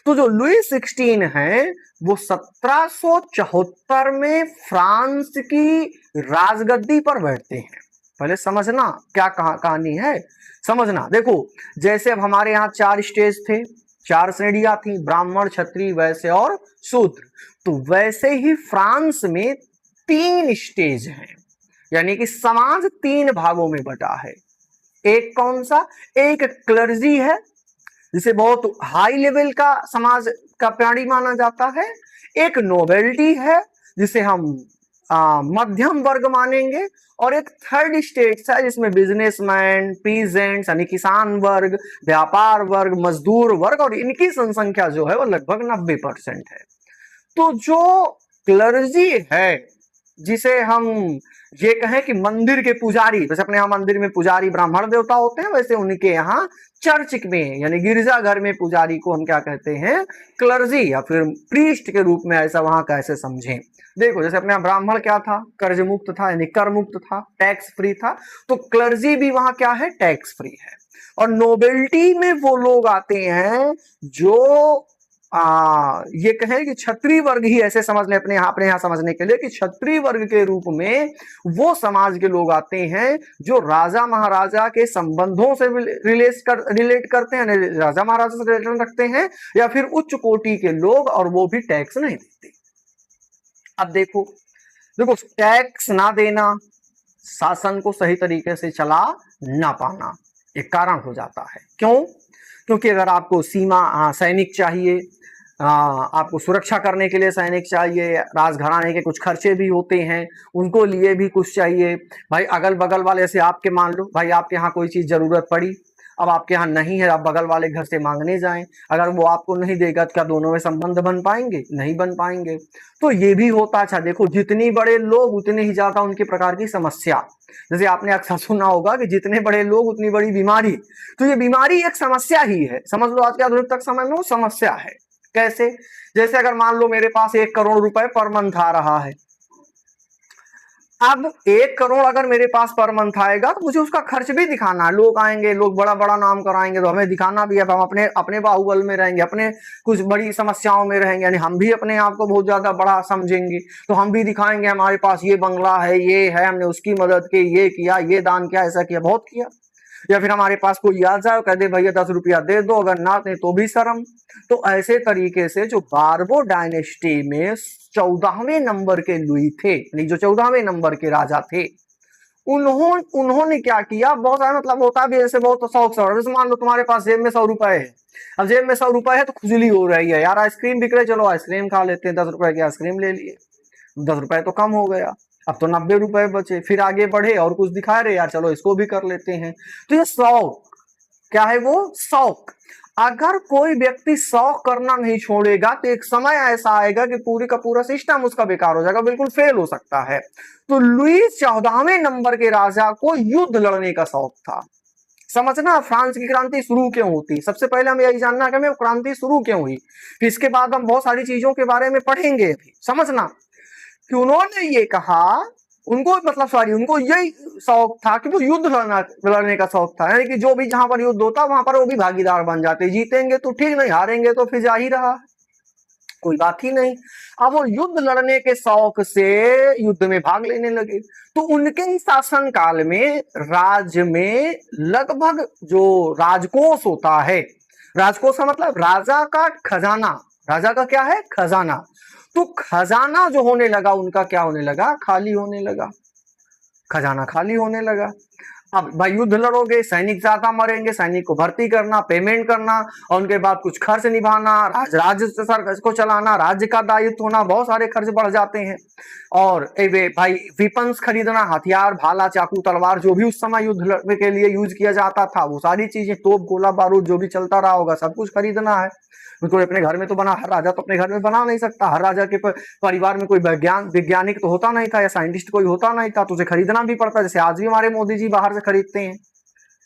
तो जो लुई 16 है वो 1774 में फ्रांस की राजगद्दी पर बैठते हैं। पहले समझना क्या कहानी है, समझना। देखो जैसे अब हमारे यहाँ 4 स्टेज थे, 4 श्रेणियां थी, ब्राह्मण, क्षत्रिय, वैश्य और शूद्र। तो वैसे ही फ्रांस में 3 स्टेज हैं, यानी कि समाज 3 भागों में बटा है। एक कौन सा? एक क्लर्जी है, जिसे बहुत हाई लेवल का समाज का प्राणी माना जाता है। एक नोबेलिटी है, जिसे हम मध्यम वर्ग मानेंगे। और एक थर्ड स्टेट है, जिसमें बिजनेसमैन, पीजेंट्स यानी किसान वर्ग, व्यापार वर्ग, मजदूर वर्ग, और इनकी जनसंख्या जो है वो लगभग 90% है। तो जो क्लर्जी है, जिसे हम ये कहें कि मंदिर के पुजारी, जैसे अपने यहाँ मंदिर में पुजारी ब्राह्मण देवता होते हैं, वैसे उनके यहाँ चर्च में यानी गिरजा घर में पुजारी को हम क्या कहते हैं? क्लर्जी या फिर प्रीस्ट के रूप में, ऐसा वहां कैसे समझें। देखो जैसे अपने यहाँ ब्राह्मण क्या था? कर्ज मुक्त था, यानी कर मुक्त था, टैक्स फ्री था। तो क्लर्जी भी वहां क्या है? टैक्स फ्री है। और नोबेलिटी में वो लोग आते हैं जो ये कहें कि क्षत्रिय वर्ग ही, ऐसे समझ लें अपने यहाँ समझने के लिए कि क्षत्रिय वर्ग के रूप में वो समाज के लोग आते हैं जो राजा महाराजा के संबंधों से रिलेट करते हैं, राजा महाराजा से रिलेशन रखते हैं, या फिर उच्च कोटि के लोग, और वो भी टैक्स नहीं देते। अब देखो टैक्स ना देना शासन को सही तरीके से चला ना पाना एक कारण हो जाता है। क्यों? क्योंकि अगर आपको सीमा सैनिक चाहिए, आपको सुरक्षा करने के लिए सैनिक चाहिए, राजघराने के कुछ खर्चे भी होते हैं, उनको लिए भी कुछ चाहिए। भाई अगल बगल वाले से आपके मान लो भाई आपके यहाँ कोई चीज जरूरत पड़ी, अब आपके यहाँ नहीं है, आप बगल वाले घर से मांगने जाएं, अगर वो आपको नहीं देगा तो क्या दोनों में संबंध बन पाएंगे? नहीं बन पाएंगे। तो ये भी होता। अच्छा देखो, जितनी बड़े लोग उतने ही ज्यादा उनके प्रकार की समस्या। जैसे आपने अक्सर सुना होगा कि जितने बड़े लोग उतनी बड़ी बीमारी। तो ये बीमारी एक समस्या ही है, समझ लो आज के आधुनिक तक समय में वो समस्या है। कैसे? जैसे अगर मान लो मेरे पास 1 करोड़ रुपए पर मंथ आ रहा है। अब 1 करोड़ अगर मेरे पास पर मंथ आएगा तो मुझे उसका खर्च भी दिखाना है। लोग आएंगे, लोग बड़ा बड़ा नाम कराएंगे, तो हमें दिखाना भी है। हम अपने अपने बाहुबल में रहेंगे, अपने कुछ बड़ी समस्याओं में रहेंगे, यानी हम भी अपने आप को बहुत ज्यादा बड़ा समझेंगे। तो हम भी दिखाएंगे हमारे पास ये बंगला है, ये है, हमने उसकी मदद की, ये किया, ये दान किया, ऐसा किया, बहुत किया। या फिर हमारे पास कोई आ जाए कह दे भैया 10 रुपया दे दो, अगर ना दे तो भी शर्म। तो ऐसे तरीके से जो बार्बो डायनेस्टी में 14वें नंबर के लुई थे, यानी जो 14वें नंबर के राजा थे, उन्होंने क्या किया? बहुत सारा मतलब होता भी ऐसे बहुत शौक से। जैसे मान लो तुम्हारे पास जेब में 100 रुपए है, अब जेब में 100 रुपए है तो खुजली हो रही है, यार आइसक्रीम बिक रहे, चलो आइसक्रीम खा लेते हैं, 10 रुपए की आइसक्रीम ले लिए, 10 रुपए तो कम हो गया, अब तो 90 रुपए बचे। फिर आगे बढ़े और कुछ दिखा रहे, यार चलो इसको भी कर लेते हैं। तो ये शौक क्या है? वो शौक। अगर कोई व्यक्ति शौक करना नहीं छोड़ेगा तो एक समय ऐसा आएगा कि पूरी का पूरा सिस्टम उसका बेकार हो जाएगा, बिल्कुल फेल हो सकता है। तो लुई 14वें नंबर के राजा को युद्ध लड़ने का शौक था। समझना फ्रांस की क्रांति शुरू क्यों होती, सबसे पहले हमें यही जानना है कि क्रांति शुरू क्यों हुई। फिर इसके बाद हम बहुत सारी चीजों के बारे में पढ़ेंगे। अभी समझना कि उन्होंने ये कहा, उनको मतलब उनको यही शौक था कि वो युद्ध लड़ने का शौक था, यानी कि जो भी जहां पर युद्ध होता वहां पर वो भी भागीदार बन जाते। जीतेंगे तो ठीक, नहीं हारेंगे तो फिर जा ही रहा, कोई बात ही नहीं। अब वो युद्ध लड़ने के शौक से युद्ध में भाग लेने लगे। तो उनके ही शासन काल में राज्य में लगभग जो राजकोष होता है, राजकोष का मतलब राजा का खजाना, राजा का क्या है? खजाना। तो खजाना जो होने लगा उनका क्या होने लगा? खाली होने लगा, खजाना खाली होने लगा। अब भाई युद्ध लड़ोगे, सैनिक ज्यादा मरेंगे, सैनिक को भर्ती करना, पेमेंट करना, और उनके बाद कुछ खर्च निभाना, राज्य सरकार को चलाना, राज्य का दायित्व होना, बहुत सारे खर्च बढ़ जाते हैं। और भाई विपन्स खरीदना, हथियार, भाला, चाकू, तलवार, जो भी उस समय युद्ध लड़ने के लिए यूज किया जाता था, वो सारी चीजें, तोप, गोला बारूद, जो भी चलता रहा होगा, सब कुछ खरीदना है। कोई अपने घर में तो बना, हर राजा तो अपने घर में बना नहीं सकता, हर राजा के परिवार में कोई वैज्ञानिक तो होता नहीं था, या साइंटिस्ट कोई होता नहीं था, तो उसे खरीदना भी पड़ता। जैसे आज भी हमारे मोदी जी बाहर से खरीदते हैं,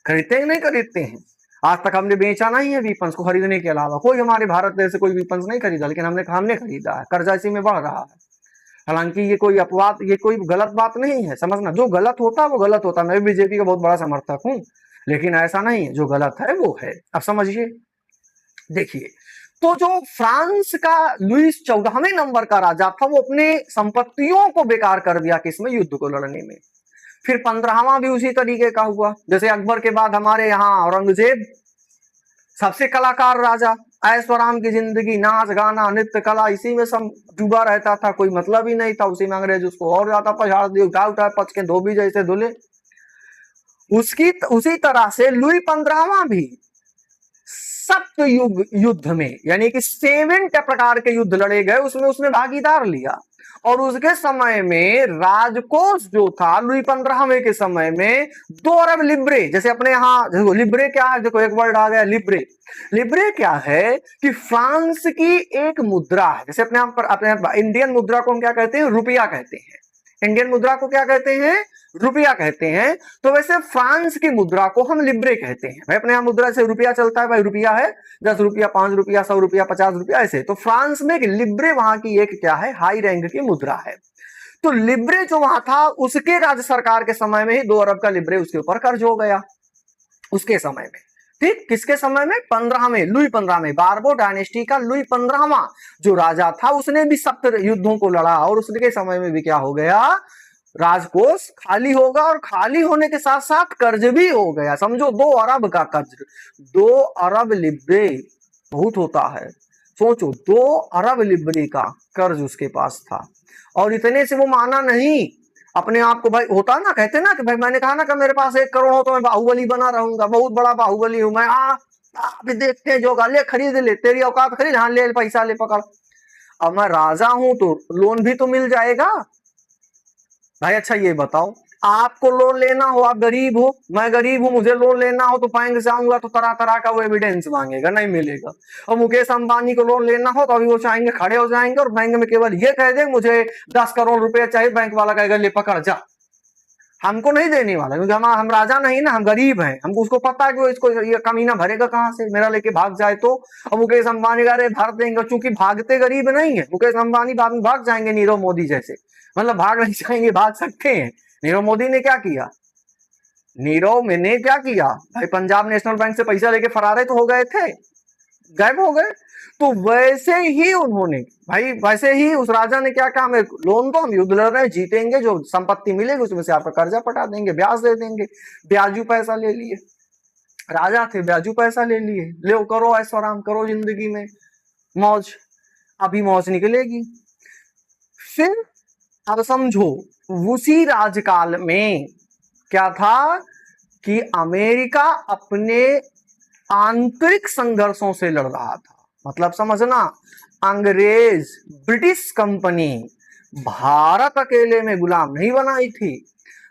खरीदते हैं नहीं खरीदते हैं? आज तक हमने बेचा नहीं है वीपन्स को खरीदने के अलावा, कोई हमारे भारत देश से कोई वीपन्स नहीं खरीदा, लेकिन हमने खरीदा है, कर्जा इसी में बढ़ रहा है। हालांकि ये कोई अपवाद, ये कोई गलत बात नहीं है, समझना, जो गलत होता है वो गलत होता है। मैं भी बीजेपी का बहुत बड़ा समर्थक हूं, लेकिन ऐसा नहीं है, जो गलत है वो है। अब समझिए, देखिए, तो जो फ्रांस का लुईस 14वें नंबर का राजा था, वो अपने संपत्तियों को बेकार कर दिया किसमें, युद्ध को लड़ने में। फिर 15वां भी उसी तरीके का हुआ। जैसे अकबर के बाद हमारे यहाँ औरंगजेब, सबसे कलाकार राजा, ऐश्वर्याम की जिंदगी, नाच गाना नृत्य कला, इसी में सब डूबा रहता था, कोई मतलब ही नहीं था। उसी में अंग्रेज उसको और ज्यादा पछाड़ दिए, उठा पच के धोबी जैसे धुले। उसी तरह से लुई 15वां भी सप्त युद्ध में, यानी कि 7 प्रकार के युद्ध लड़े गए, उसमें उसने भागीदार लिया। और उसके समय में राजकोष जो था लुई 15वें के समय में 2 अरब लिब्रे, जैसे अपने यहाँ देखो लिब्रे क्या है, देखो एक वर्ड आ गया लिब्रे। लिब्रे क्या है कि फ्रांस की एक मुद्रा है। जैसे अपने अपने इंडियन मुद्रा को हम क्या कहते हैं, रुपया कहते हैं। इंडियन मुद्रा को क्या कहते हैं, रुपया कहते हैं। तो वैसे फ्रांस की मुद्रा को हम लिब्रे कहते हैं। भाई अपने यहाँ मुद्रा से रुपया चलता है, भाई रुपया है 10 रुपया, 5 रुपया, 100 रुपया, 50 रुपया, ऐसे। तो फ्रांस में लिब्रे वहां की एक क्या है, हाई रैंक की मुद्रा है। तो लिब्रे जो वहां था, उसके राज्य सरकार के समय में ही 2 अरब का लिब्रे उसके ऊपर कर्ज हो गया, उसके समय में। ठीक, किसके समय में, 15वें, लुई 15वें, बारबो डायनेस्टी का लुई 15वां जो राजा था, उसने भी सप्त युद्धों को लड़ा, और उसके समय में भी क्या हो गया, राजकोष खाली होगा, और खाली होने के साथ साथ कर्ज भी हो गया। समझो 2 अरब का कर्ज, 2 अरब लिब्रे बहुत होता है, सोचो 2 अरब लिब्रे का कर्ज उसके पास था। और इतने से वो माना नहीं अपने आप को, भाई होता ना, कहते ना कि भाई मैंने कहा ना कि मेरे पास 1 करोड़ हो तो मैं बाहुबली बना रहूंगा, बहुत बड़ा बाहुबली हूं मैं, अभी देखते हैं जो ले, खरीद ले, तेरी औकात खरीद, हाँ ले, पैसा ले, पकड़। अब मैं राजा हूं तो लोन भी तो मिल जाएगा भाई। अच्छा ये बताओ, आपको लोन लेना हो, आप गरीब हो, मैं गरीब हूं, मुझे लोन लेना हो तो बैंक से आऊंगा तो तरह तरह का वो एविडेंस मांगेगा, नहीं मिलेगा। और मुकेश अंबानी को लोन लेना हो तो अभी वो चाहेंगे, खड़े हो जाएंगे और बैंक में केवल ये कह देंगे मुझे 10 करोड़ रुपए चाहिए, बैंक वाला कहेगा ले पकड़ जा, हमको नहीं देने वाला, क्योंकि हम राजा नहीं ना, हम गरीब हैं। हमको उसको पता है कि वो इसको ये कमीना भरेगा कहां से, मेरा लेके भाग जाए तो। और मुकेश अंबानी का अरे भर देंगे, चूंकि भागते गरीब नहीं है, मुकेश अंबानी बाद में भाग जाएंगे नीरव मोदी जैसे, मतलब भाग नहीं जाएंगे, भाग सकते हैं। नीरव मोदी ने क्या किया, नीरव मैंने क्या किया भाई, पंजाब नेशनल बैंक से पैसा लेके फरार तो हो गए थे, गायब हो गए। तो वैसे ही उन्होंने, भाई वैसे ही उस राजा ने क्या कहा, लोन तो हम युद्ध लड़ रहे हैं, जीतेंगे, जो संपत्ति मिलेगी उसमें से आपका कर्जा पटा देंगे, ब्याज दे देंगे। ब्याजू पैसा ले लिए, राजा थे, ब्याजू पैसा ले लिए, ले करो ऐसा आराम करो जिंदगी में, मौज, अभी मौज निकलेगी। फिर अब समझो, उसी राजकाल में क्या था कि अमेरिका अपने आंतरिक संघर्षों से लड़ रहा था। मतलब समझना, अंग्रेज, ब्रिटिश कंपनी भारत अकेले में गुलाम नहीं बनाई थी।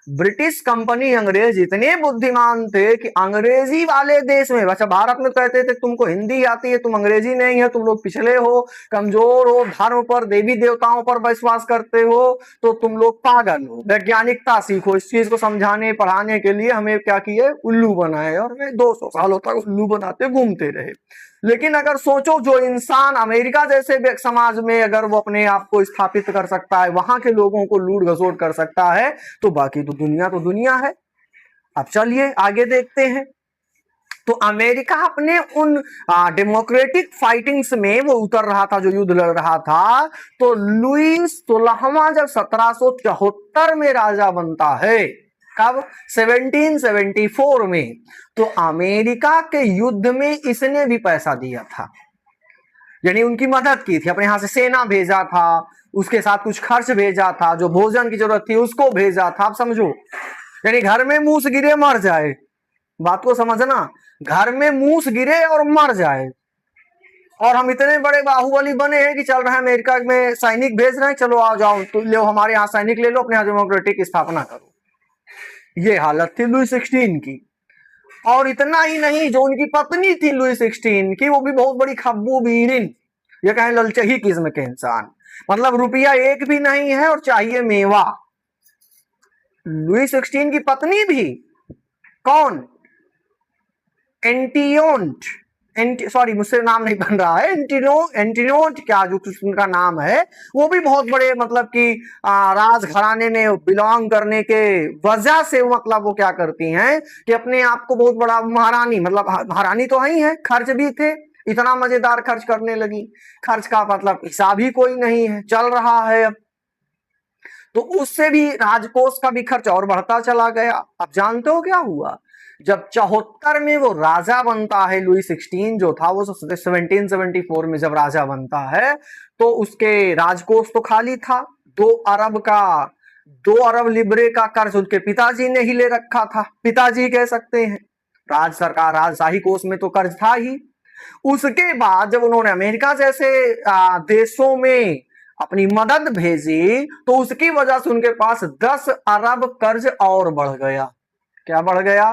ब्रिटिश कंपनी, अंग्रेज इतने बुद्धिमान थे कि अंग्रेजी वाले देश में, अच्छा भारत में कहते थे तुमको हिंदी आती है, तुम अंग्रेजी नहीं है, तुम लोग पिछले हो, कमजोर हो, धर्म पर, देवी देवताओं पर विश्वास करते हो, तो तुम लोग पागल हो, वैज्ञानिकता सीखो। इस चीज को समझाने पढ़ाने के लिए हमें क्या किए, उल्लू बनाए, और वे 200 सालों तक उल्लू बनाते घूमते रहे। लेकिन अगर सोचो, जो इंसान अमेरिका जैसे समाज में अगर वो अपने आप को स्थापित कर सकता है, वहां के लोगों को लूट घसोट कर सकता है, तो बाकी तो दुनिया है। अब चलिए आगे देखते हैं। तो अमेरिका अपने उन डेमोक्रेटिक फाइटिंग्स में वो उतर रहा था, जो युद्ध लड़ रहा था। तो लुईस 16वां जब 1774 में राजा बनता है, कब, 1774 में, तो अमेरिका के युद्ध में इसने भी पैसा दिया था, यानी उनकी मदद की थी, अपने यहां से सेना भेजा था, उसके साथ कुछ खर्च भेजा था, जो भोजन की जरूरत थी उसको भेजा था। आप समझो, यानी घर में मूस गिरे मर जाए, बात को समझना, घर में मूस गिरे और मर जाए। और हम इतने बड़े बाहुबली बने हैं कि चल रहे हैं अमेरिका में सैनिक भेज रहे हैं, चलो आ जाओ तो लो हमारे यहाँ सैनिक ले लो, अपने यहाँ डेमोक्रेटिक स्थापना करो। ये हालत थी लुई 16 की। और इतना ही नहीं, जो उनकी पत्नी थी लुई 16 की, वो भी बहुत बड़ी खब्बू बीरिन, ये कहें ललचही किस्म के इंसान, मतलब रुपया एक भी नहीं है और चाहिए मेवा। लुई 16 की पत्नी भी कौन, एंटियोंट, सॉरी मुझसे नाम नहीं बन रहा है, एंटिनोट क्या जो उनका नाम है, वो भी बहुत बड़े मतलब कि राज घराने में बिलोंग करने के वजह से मतलब वो क्या करती हैं कि अपने आप को बहुत बड़ा महारानी, मतलब महारानी तो ही है, खर्च भी थे, इतना मजेदार खर्च करने लगी, खर्च का मतलब हिसाब ही कोई नहीं है, चल रहा है अब तो उससे भी राजकोष का भी खर्च और बढ़ता चला गया। अब जानते हो क्या हुआ, जब 74 में वो राजा बनता है, लुई 16 जो था वो 1774 में जब राजा बनता है तो उसके राजकोष तो खाली था, 2 अरब लिब्रे का कर्ज उनके पिताजी ने ही ले रखा था, पिताजी कह सकते हैं, राज सरकार राजशाही कोष में तो कर्ज था ही। उसके बाद जब उन्होंने अमेरिका जैसे देशों में अपनी मदद भेजी तो उसकी वजह से उनके पास 10 अरब कर्ज और बढ़ गया। क्या बढ़ गया,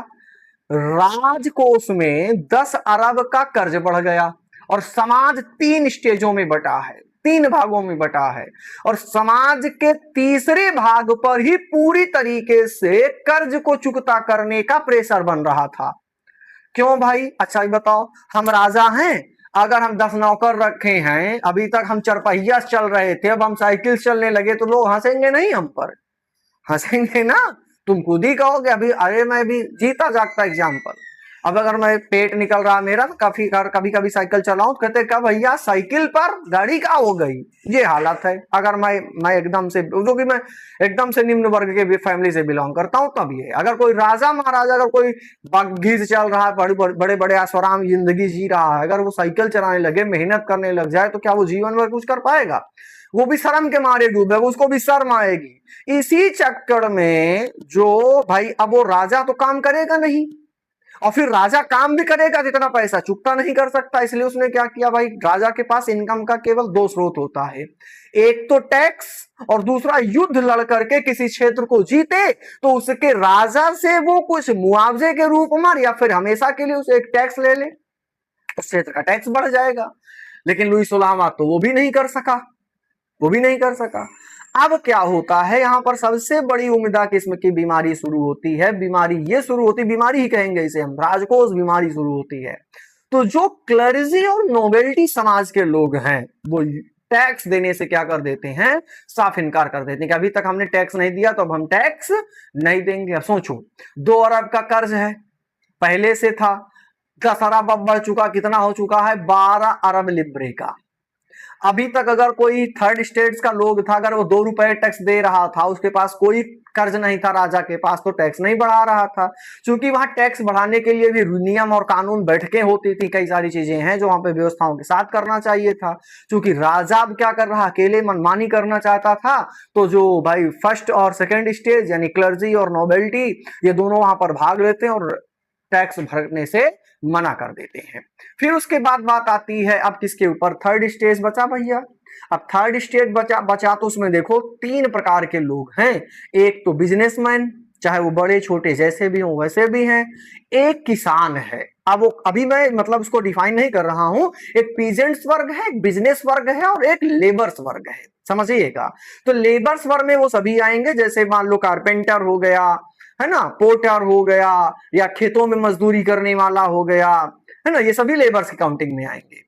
राजकोष में 10 अरब का कर्ज बढ़ गया। और समाज 3 स्टेजों में बटा है, 3 भागों में बटा है, और समाज के तीसरे भाग पर ही पूरी तरीके से कर्ज को चुकता करने का प्रेशर बन रहा था। क्यों भाई, अच्छा ही बताओ, हम राजा हैं, अगर हम 10 नौकर रखे हैं, अभी तक हम चरपहिया चल रहे थे, अब हम साइकिल चलने लगे तो लोग हंसेंगे नहीं हम पर, हंसेंगे ना, तुम खुद ही कहोगे। अभी अरे मैं भी जीता जागता एग्जाम्पल, अब अगर मैं पेट निकल रहा मेरा तो कभी कभी साइकिल चलाऊं, कहते क्या भैया साइकिल पर गाड़ी का हो गई, ये हालत है। अगर मैं एकदम से, जो कि मैं एकदम से निम्न वर्ग के फैमिली से बिलोंग करता हूं, तब ये अगर कोई राजा महाराजा, अगर कोई बग्घी से चल रहा है, बड़े बड़े ऐशोआराम जिंदगी जी रहा है, अगर वो साइकिल चलाने लगे, मेहनत करने लग जाए, तो क्या वो जीवन भर कुछ कर पाएगा, वो भी शर्म के मारे डूबेगा, उसको भी शर्म आएगी। इसी चक्कर में जो भाई, अब वो राजा तो काम करेगा नहीं, और फिर राजा काम भी करेगा तो इतना पैसा चुकता नहीं कर सकता, इसलिए उसने क्या किया भाई, राजा के पास इनकम का केवल 2 स्रोत होता है, एक तो टैक्स और दूसरा युद्ध लड़ करके किसी क्षेत्र को जीते तो उसके राजा से वो कुछ मुआवजे के रूप में या फिर हमेशा के लिए उसे एक टैक्स ले ले, उस क्षेत्र का टैक्स बढ़ जाएगा। लेकिन लुई 16वां तो वो भी नहीं कर सका, वो भी नहीं कर सका। अब क्या होता है, यहां पर सबसे बड़ी उम्दा किस्म की बीमारी शुरू होती है, बीमारी ये शुरू होती, बीमारी ही कहेंगे इसे हम, राजकोष बीमारी शुरू होती है। तो जो क्लर्जी और नोबेल्टी समाज के लोग हैं वो टैक्स देने से क्या कर देते हैं, साफ इनकार कर देते हैं कि अभी तक हमने टैक्स नहीं दिया तो अब हम टैक्स नहीं देंगे। अब सोचो 2 अरब का कर्ज है, पहले से था, 10 अरब अब बढ़ चुका, कितना हो चुका है, 12 अरब लिब्रे का। अभी तक अगर कोई थर्ड स्टेट्स का लोग था, अगर वो 2 रुपए टैक्स दे रहा था, उसके पास कोई कर्ज नहीं था राजा के पास, तो टैक्स नहीं बढ़ा रहा था, क्योंकि वहां टैक्स बढ़ाने के लिए भी नियम और कानून बैठकें होती थी, कई सारी चीजें हैं जो वहां पे व्यवस्थाओं के साथ करना चाहिए था। क्योंकि राजा अब क्या कर रहा, अकेले मनमानी करना चाहता था, तो जो भाई फर्स्ट और सेकेंड स्टेज यानी क्लर्जी और नोबेल्टी, ये दोनों वहां पर भाग लेते हैं और टैक्स भरने से मना कर देते हैं। फिर उसके बाद बात आती है अब किसके ऊपर, थर्ड स्टेज बचा भैया। अब थर्ड स्टेज बचा तो उसमें देखो 3 प्रकार के लोग हैं, एक तो बिजनेसमैन, चाहे वो बड़े छोटे जैसे भी हो वैसे भी हैं, एक किसान है। अब वो अभी मैं मतलब उसको डिफाइन नहीं कर रहा हूं, एक पीजेंट्स वर्ग है, एक बिजनेस वर्ग है और एक लेबर्स वर्ग है, समझिएगा। तो लेबर्स वर्ग में वो सभी आएंगे, जैसे मान लो कारपेंटर हो गया, है ना, पोर्टर हो गया, या खेतों में मजदूरी करने वाला हो गया, है ना, ये सभी लेबर्स की काउंटिंग में आएंगे।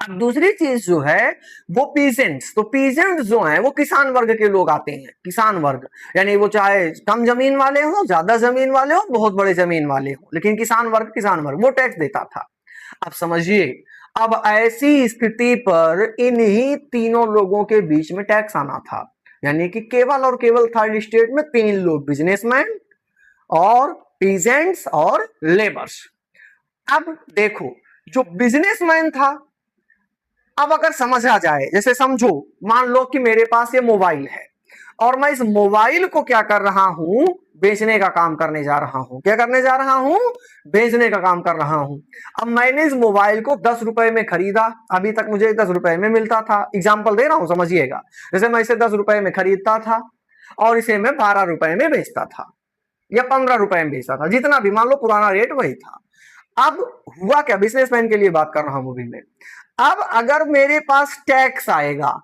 अब दूसरी चीज जो है वो पीजेंट्स, तो पीजेंट्स जो हैं वो किसान वर्ग के लोग आते हैं, किसान वर्ग यानी वो चाहे कम जमीन वाले हो, ज्यादा जमीन वाले हो, बहुत बड़े जमीन वाले हो, लेकिन किसान वर्ग वो टैक्स देता था। अब समझिए, अब ऐसी स्थिति पर इन्हीं तीनों लोगों के बीच में टैक्स आना था, यानी कि केवल और केवल थर्ड स्टेट में 3 लोग, बिजनेसमैन और पीजेंट्स और लेबर्स। अब देखो जो बिजनेसमैन था, अब अगर समझा जाए, जैसे समझो मान लो कि मेरे पास ये मोबाइल है और मैं इस मोबाइल को क्या कर रहा हूं, बेचने का काम करने जा रहा हूं। क्या करने जा रहा हूं? बेचने का काम कर रहा हूं। अब मैंने इस मोबाइल को 10 रुपए में खरीदा, अभी तक मुझे 10 रुपए में मिलता था। एग्जाम्पल दे रहा हूं, समझिएगा। जैसे मैं इसे 10 रुपए में खरीदता था और इसे मैं 12 रुपए में बेचता था या 15 रुपए में बेचता था, जितना भी, मान लो पुराना रेट वही था। अब हुआ क्या, बिजनेसमैन के लिए बात कर रहा हूं अभी मैं। अब अगर मेरे पास टैक्स आएगा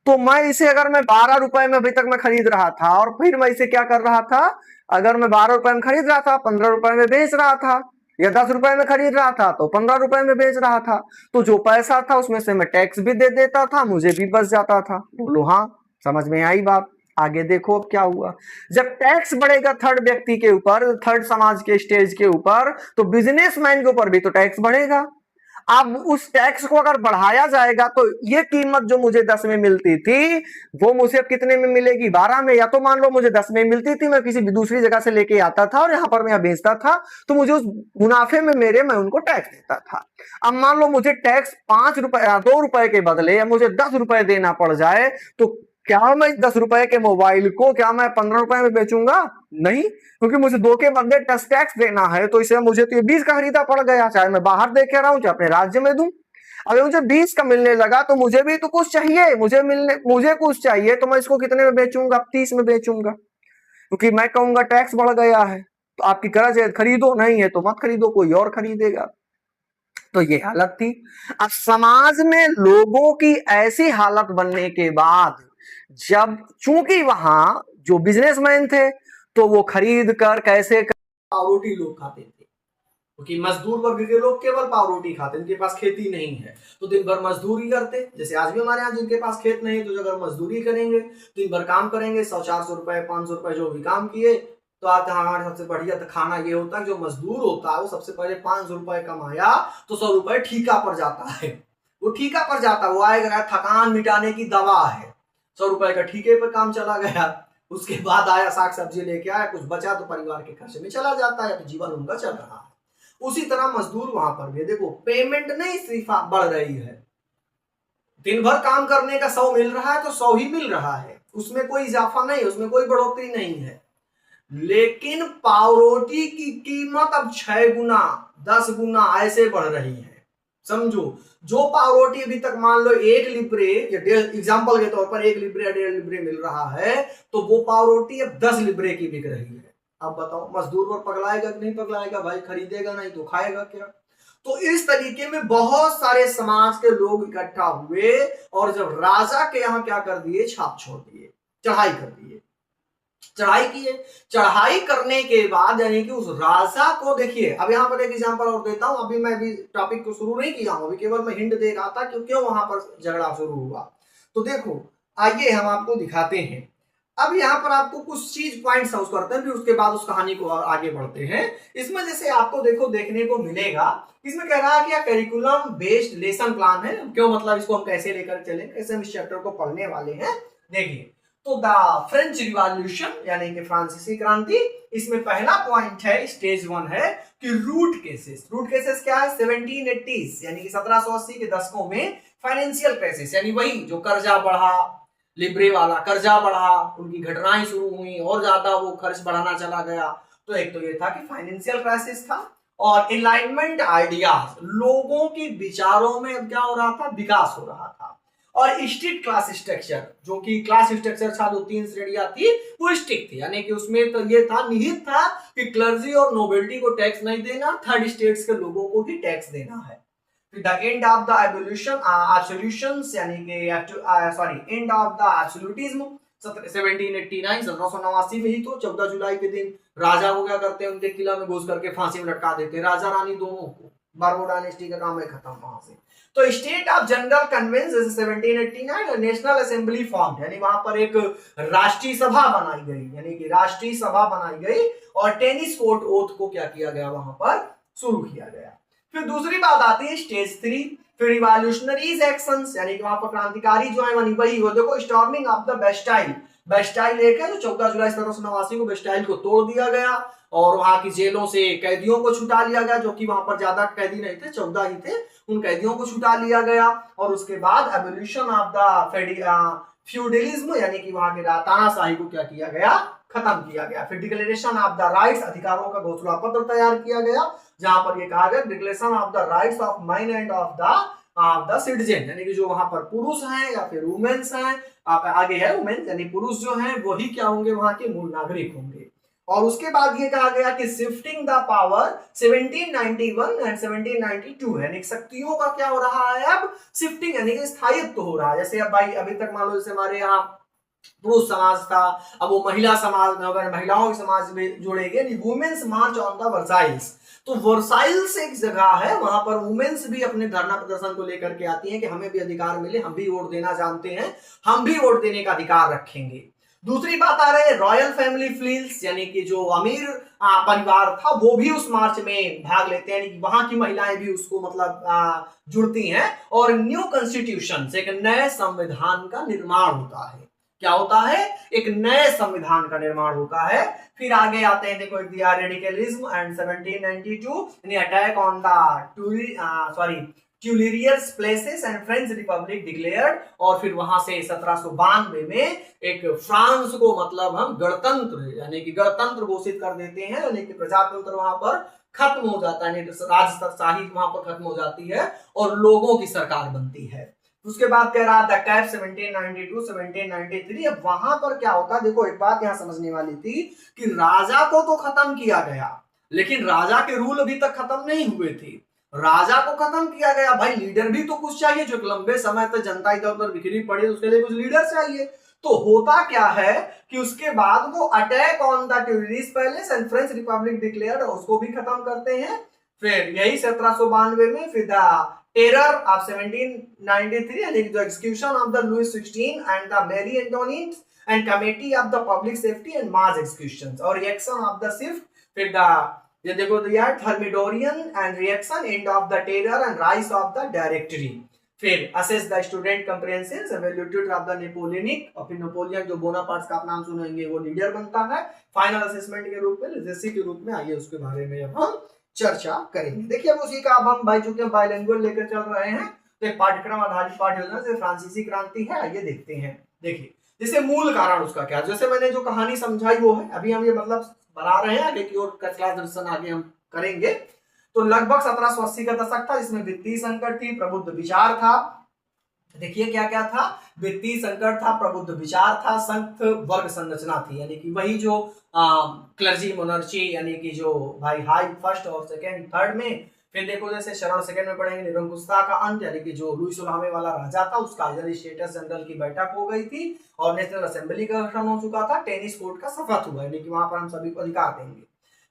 तो मैं इसे, अगर मैं 12 रुपए में अभी तक मैं खरीद रहा था और फिर मैं इसे क्या कर रहा था, अगर मैं 12 रुपए में खरीद रहा था 15 रुपए में बेच रहा था, या 10 रुपए में खरीद रहा था तो 15 रुपए में बेच रहा था, तो जो पैसा था उसमें से मैं टैक्स भी दे देता था, मुझे भी बच जाता था। बोलो हाँ, समझ में आई बात? आगे देखो अब क्या हुआ। जब टैक्स बढ़ेगा थर्ड व्यक्ति के ऊपर, थर्ड समाज के स्टेज के ऊपर, तो बिजनेसमैन के ऊपर भी तो टैक्स बढ़ेगा। अब उस टैक्स को अगर बढ़ाया जाएगा तो ये कीमत जो मुझे 10 में मिलती थी वो मुझे अब कितने में मिलेगी? 12 में। या तो मान लो मुझे 10 में मिलती थी, मैं किसी दूसरी जगह से लेके आता था और यहां पर मैं बेचता था, तो मुझे उस मुनाफे में मेरे, मैं उनको टैक्स देता था। अब मान लो मुझे टैक्स 5 रुपए, 2 रुपए के बदले या मुझे 10 रुपए देना पड़ जाए, तो क्या मैं 10 रुपए के मोबाइल को क्या मैं 15 रुपए में बेचूंगा? नहीं, क्योंकि मुझे 2 के बदले टैक्स देना है, तो इसे मुझे तो ये 20 का खरीदा पड़ गया, चाहे मैं बाहर दे के रहा हूं चाहे अपने राज्य में दूं। अगर मुझे 20 का मिलने लगा तो मुझे भी तो कुछ चाहिए, मुझे कुछ चाहिए, तो मैं इसको कितने में बेचूंगा? 30 में बेचूंगा, क्योंकि मैं कहूंगा टैक्स बढ़ गया है। तो आपकी गरज है खरीदो, नहीं है तो मत खरीदो, कोई और खरीदेगा। तो ये हालत थी। अब समाज में लोगों की ऐसी हालत बनने के बाद, जब चूंकि वहां जो बिजनेसमैन थे तो वो खरीद कर कैसे पावरोटी लोग खाते थे, क्योंकि मजदूर वर्ग के लोग केवल पावरोटी खाते, उनके पास खेती नहीं है तो दिन भर मजदूरी करते। जैसे आज भी हमारे यहाँ जिनके पास खेत नहीं है तो अगर मजदूरी करेंगे, दिन भर काम करेंगे, 100-400 रुपए 500 रुपए जो भी काम किए, तो आज हमारे सबसे बढ़िया तो खाना ये होता है, जो मजदूर होता है वो सबसे पहले 500 रुपए कमाया तो 100 रुपए ठीका पर जाता है। वो ठीका पर जाता है, वो आएगा थकान मिटाने की दवा है, 100 रुपए का ठीके पर काम चला गया। उसके बाद आया साग सब्जी लेके आया, कुछ बचा तो परिवार के खर्चे में चला जाता है, तो जीवन उनका चल रहा है। उसी तरह मजदूर वहां पर भी देखो, पेमेंट नहीं सिर्फ बढ़ रही है, दिन भर काम करने का 100 मिल रहा है तो 100 ही मिल रहा है, उसमें कोई इजाफा नहीं, उसमें कोई बढ़ोतरी नहीं है। लेकिन पावरोटी की कीमत अब 6 गुना 10 गुना ऐसे बढ़ रही है। समझो, जो पावरोटी अभी तक मान लो 1 लिब्रे या 1.5 एग्जाम्पल के तौर पर 1 लिब्रे या 1.5 लिब्रे मिल रहा है, तो वो पावरोटी अब 10 लिब्रे की बिक रही है। अब बताओ मजदूर पर पगलाएगा कि नहीं पगलाएगा? भाई खरीदेगा नहीं तो खाएगा क्या? तो इस तरीके में बहुत सारे समाज के लोग इकट्ठा हुए और जब राजा के यहाँ क्या कर दिए, छाप छोड़ दिए, चढ़ाई कर दिए, चढ़ाई की है। चढ़ाई करने के बाद यानी कि उस राजा को, देखिए अब यहाँ पर एक एग्जांपल और देता हूं, अभी मैं भी टॉपिक को शुरू नहीं किया हूं, अभी केवल मैं हिंट दे रहा था कि क्यों वहां पर झगड़ा शुरू हुआ। तो देखो आइए हम आपको दिखाते हैं। अब यहाँ पर आपको कुछ चीज पॉइंट्स हाउस करते हैं, फिर उसके बाद उस कहानी को आगे बढ़ते हैं। इसमें जैसे आपको देखो देखने को मिलेगा, इसमें कह रहा है कि करिकुलम बेस्ड लेसन प्लान है। क्यों, मतलब इसको हम कैसे लेकर चले, कैसे हम इस चैप्टर को पढ़ने वाले हैं, देखिए। तो द फ्रेंच रिवॉल्यूशन यानी कि फ्रांसीसी क्रांति, इसमें पहला पॉइंट है, स्टेज 1 है कि रूट केसेस। रूट केसेस क्या है? 1780s यानी कि 1780 के दशकों में फाइनेंशियल क्राइसिस, यानी वही जो कर्जा बढ़ा, लिब्रे वाला कर्जा बढ़ा, उनकी घटनाएं शुरू हुई और ज्यादा वो खर्च बढ़ाना चला गया। तो एक तो ये था कि फाइनेंशियल क्राइसिस था, और एनलाइटमेंट आइडियाज, लोगों के विचारों में अब क्या हो रहा था, विकास हो रहा था। और स्ट्रिक्ट क्लास स्ट्रक्चर, जो कि क्लास स्ट्रक्चर था, जो 3 श्रेणियां थी वो स्ट्रिक्ट थी, यानी कि उसमें तो ये था, निहित था कि क्लर्जी और नोबिलिटी को टैक्स नहीं देना, थर्ड स्टेट्स के लोगों को भी टैक्स देना है। The end of the abolition absolutions यानी कि एंड ऑफ द एब्सोल्यूटिज्म 1789 में ही तो 14 जुलाई के दिन राजा को क्या करते हैं, उनके किला में घुस करके फांसी में लटका देते हैं, राजा रानी दोनों को। बार्बो डायनेस्टी का काम है खत्म वहां से। तो state of general convenes 1789 national assembly form, यानी वहां पर एक राष्ट्रीय सभा बनाई गई, यानी कि राष्ट्रीय सभा बनाई गई, और टेनिस कोर्ट ओथ को क्या किया गया, वहां पर शुरू किया गया। फिर दूसरी बात आती है स्टेज 3, फिर रिवॉल्यूशनरीज एक्शंस, यानी कि वहां पर क्रांतिकारी जो है वही हो, देखो storming of the Bastille. Bastille एक है जो 14 जुलाई 1789 को बेस्टाइल को तोड़ दिया गया, और वहां की जेलों से कैदियों को छुटा लिया गया, जो कि वहां पर ज्यादा कैदी नहीं थे, 14 ही थे, उन कैदियों को छुटा लिया गया। और उसके बाद एबोल्यूशन ऑफ द फ्यूडलिज्म यानी कि वहां के तानाशाही को क्या किया गया, खत्म किया गया। फिर डिक्लेरेशन ऑफ द राइट्स, अधिकारों का घोषणा पत्र तैयार किया गया, जहां पर ये कहा गया declaration of the rights of man and of the citizen, यानी कि जो वहां पर पुरुष हैं या फिर वुमेन्स हैं, आप आगे है वुमेन, यानी पुरुष जो हैं वही क्या होंगे, वहां के मूल नागरिक होंगे। और उसके बाद ये कहा गया कि शिफ्टिंग द पावर 1791 एंड 1792, यानी शक्तियों का क्या हो रहा है, अब शिफ्टिंग यानी कि स्थायित्व हो रहा है। जैसे अब भाई अभी तक मान लो जैसे हमारे यहाँ पुरुष समाज था, अब वो महिला समाज में अगर महिलाओं के समाज में जोड़ेंगे, women's march on the Versailles, तो वर्साइल्स एक जगह है, वहां पर वुमेन्स भी अपने धरना प्रदर्शन को लेकर के आती हैं कि हमें भी अधिकार मिले, हम भी वोट देना जानते हैं, हम भी वोट देने का अधिकार रखेंगे। दूसरी बात आ रही है रॉयल फैमिली फ्लील्स, यानी कि जो अमीर परिवार था वो भी उस मार्च में भाग लेते हैं, यानी कि वहां की महिलाएं भी उसको मतलब जुड़ती हैं। और न्यू कॉन्स्टिट्यूशन, एक नए संविधान का निर्माण होता है। क्या होता है, एक नए संविधान का निर्माण होता है। फिर आगे आते हैं, देखो दिया रेडिकलिज्म एंड 1792 यानी attack on the Tuileries places and French republic declared. और फिर वहां से 1792 में एक फ्रांस को मतलब हम गणतंत्र यानी कि गणतंत्र घोषित कर देते हैं, यानी कि प्रजातंत्र वहां पर खत्म हो जाता है, राजशाही वहां पर खत्म हो जाती है और लोगों की सरकार बनती है। उसके बाद कह रहा था कैप 1792 1793। अब वहां पर क्या होता है, देखो एक बात यहां समझने वाली थी कि राजा को तो खत्म किया गया, लेकिन राजा के रूल अभी तक खत्म नहीं हुए थे। राजा को खत्म किया गया, भाई लीडर भी तो कुछ चाहिए, जो लंबे समय तक जनता इधर उधर बिखरी पड़ी, उसके लिए कुछ लीडर चाहिए। तो होता क्या है कि उसके बाद वो attack on the Tuileries palace and French republic declared, उसको भी खत्म करते हैं। फिर यही 1792 में फिर द टेरर ऑफ 1793 यानी the execution of the Louis 16 and the Marie Antoinette and committee of the public safety and mass executions और रिएक्शन ऑफ द शिफ्ट। फिर द ये देखो दिया Thermidorian and reaction, end of the terror and rise of the directory. फिर assess the student comprehension evaluated of the Napoleonic, और फिर Napoleon जो Bonaparte का आप नाम सुनेंगे वो लीडर बनता है फाइनल असेसमेंट के रूप में, लेजेसी के रूप में। आइए उसके बारे में अब हम चर्चा करेंगे। देखिए अब उसी का अब हम भाई चूंकि हम बाइलिंगुअल लेकर चल रहे हैं तो एक पाठ्यक्रम आधारित पाठ्य योजना से फ्रांसीसी क्रांति है, आइए देखते हैं। देखिए जैसे मूल कारण उसका क्या, जैसे मैंने जो कहानी समझाई वो है, अभी हम ये मतलब बना रहे हैं, आगे की ओर क्लास दर्शन आगे हम करेंगे। तो लगभग 1780 का दशक था, जिसमें वित्तीय संकट थी, प्रबुद्ध विचार था। देखिए क्या क्या था, वित्तीय संकट था, प्रबुद्ध विचार था, संघ वर्ग संरचना थी, यानी कि वही जो क्लर्जी मोनर्ची, यानी कि जो भाई हाई फर्स्ट और सेकंड थर्ड में। फिर देखो जैसे शरण सेकंड में पढ़ेंगे निरंकुशता का अंत, यानी कि जो लुई 16वें वाला राजा था उसका इधर स्टेटस जनरल की बैठक हो गई थी और नेशनल असेंबली का गठन हो चुका था, टेनिस कोर्ट का शपथ हुआ, यानी कि वहां पर हम सभी को अधिकार देंगे।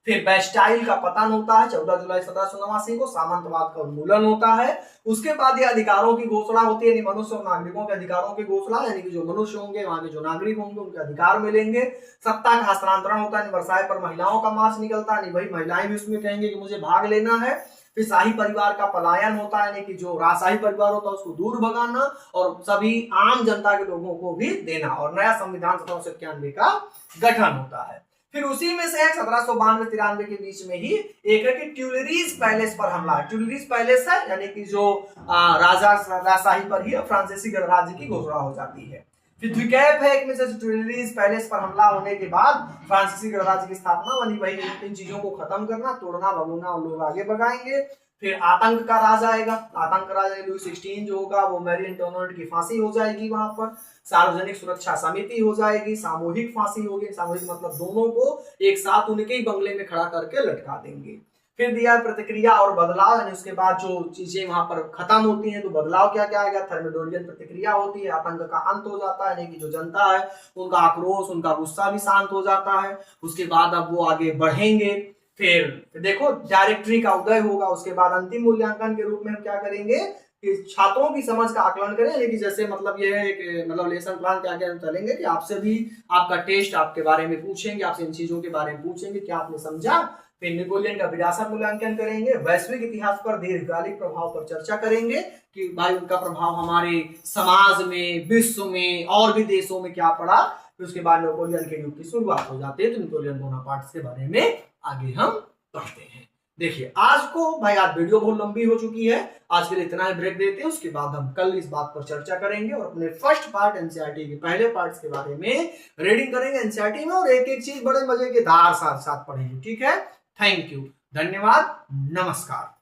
फिर बैस्टाइल का पतन होता है 14 जुलाई 1789 को, सामंतवाद का उन्मूलन होता है। उसके बाद ये अधिकारों की घोषणा होती है, मनुष्य और नागरिकों के अधिकारों की घोषणा, यानी कि जो मनुष्य होंगे वहां के जो नागरिक होंगे उनके अधिकार मिलेंगे। सत्ता का हस्तांतरण होता है, वर्साई पर महिलाओं का मार्च निकलता है, भाई महिलाएं भी उसमें कहेंगे कि मुझे भाग लेना है। फिर शाही परिवार का पलायन होता है, यानी कि जो राजशाही परिवार होता है उसको दूर भगाना और सभी आम जनता के लोगों को भी देना, और नया संविधान 1791 का गठन होता है। फिर उसी में से 1792-93 के बीच में ही एक है कि ट्यूलिरीज पैलेस पर हमला। ट्यूलिरीज पैलेस है यानी कि जो राजशाही पर ही फ्रांसीसी गणराज्य की घोषणा हो जाती है। फिर द्विकैप है एक में से ट्यूलिरीज पैलेस पर हमला होने के बाद फ्रांसीसी गणराज्य की स्थापना, यानी भाई इन चीजों को खत्म करना, तोड़ना भगोना और लोग आगे बढ़ाएंगे। फिर आतंक का राज आएगा, आतंक का राज लुई 16 जो होगा वो मैरी एंटोनियट की फांसी हो जाएगी, वहां पर सार्वजनिक सुरक्षा समिति हो जाएगी, सामूहिक फांसी होगी, सामूहिक मतलब दोनों को एक साथ उनके ही बंगले में खड़ा करके लटका देंगे। फिर दिया प्रतिक्रिया और बदलाव, यानी उसके बाद जो चीजें वहां पर खत्म होती हैं तो बदलाव क्या क्या आएगा, थर्मिडोरियन प्रतिक्रिया होती है, आतंक का अंत हो जाता है, यानी कि जो जनता है उनका आक्रोश उनका गुस्सा भी शांत हो जाता है। उसके बाद अब वो आगे बढ़ेंगे। फिर देखो डायरेक्टरी का उदय होगा। उसके बाद अंतिम मूल्यांकन के रूप में हम क्या करेंगे कि छात्रों की समझ का आकलन करें, यानी कि जैसे मतलब ये है एक मतलब लेसन प्लान क्या क्या चलेंगे कि आपसे भी आपका टेस्ट आपके बारे में पूछेंगे, आपसे इन चीजों के बारे में पूछेंगे क्या आपने समझा। फिर नेपोलियन का विरासत मूल्यांकन करेंगे, वैश्विक इतिहास पर दीर्घकालिक प्रभाव पर चर्चा करेंगे कि भाई उनका प्रभाव हमारे समाज में, विश्व में और भी देशों में क्या पड़ा। फिर उसके बाद नेपोलियन के युग की शुरुआत हो जाती है, तो नेपोलियन बोनापार्ट के बारे में आगे हम पढ़ते हैं। देखिए आज को भाई, आज वीडियो बहुत लंबी हो चुकी है, आज के लिए इतना ही ब्रेक देते हैं। उसके बाद हम कल इस बात पर चर्चा करेंगे और अपने फर्स्ट पार्ट एनसीईआरटी के पहले पार्ट्स के बारे में रीडिंग करेंगे एनसीईआरटी में, और एक एक चीज बड़े मजे के धार साथ साथ पढ़ेंगे। ठीक है, थैंक यू, धन्यवाद, नमस्कार।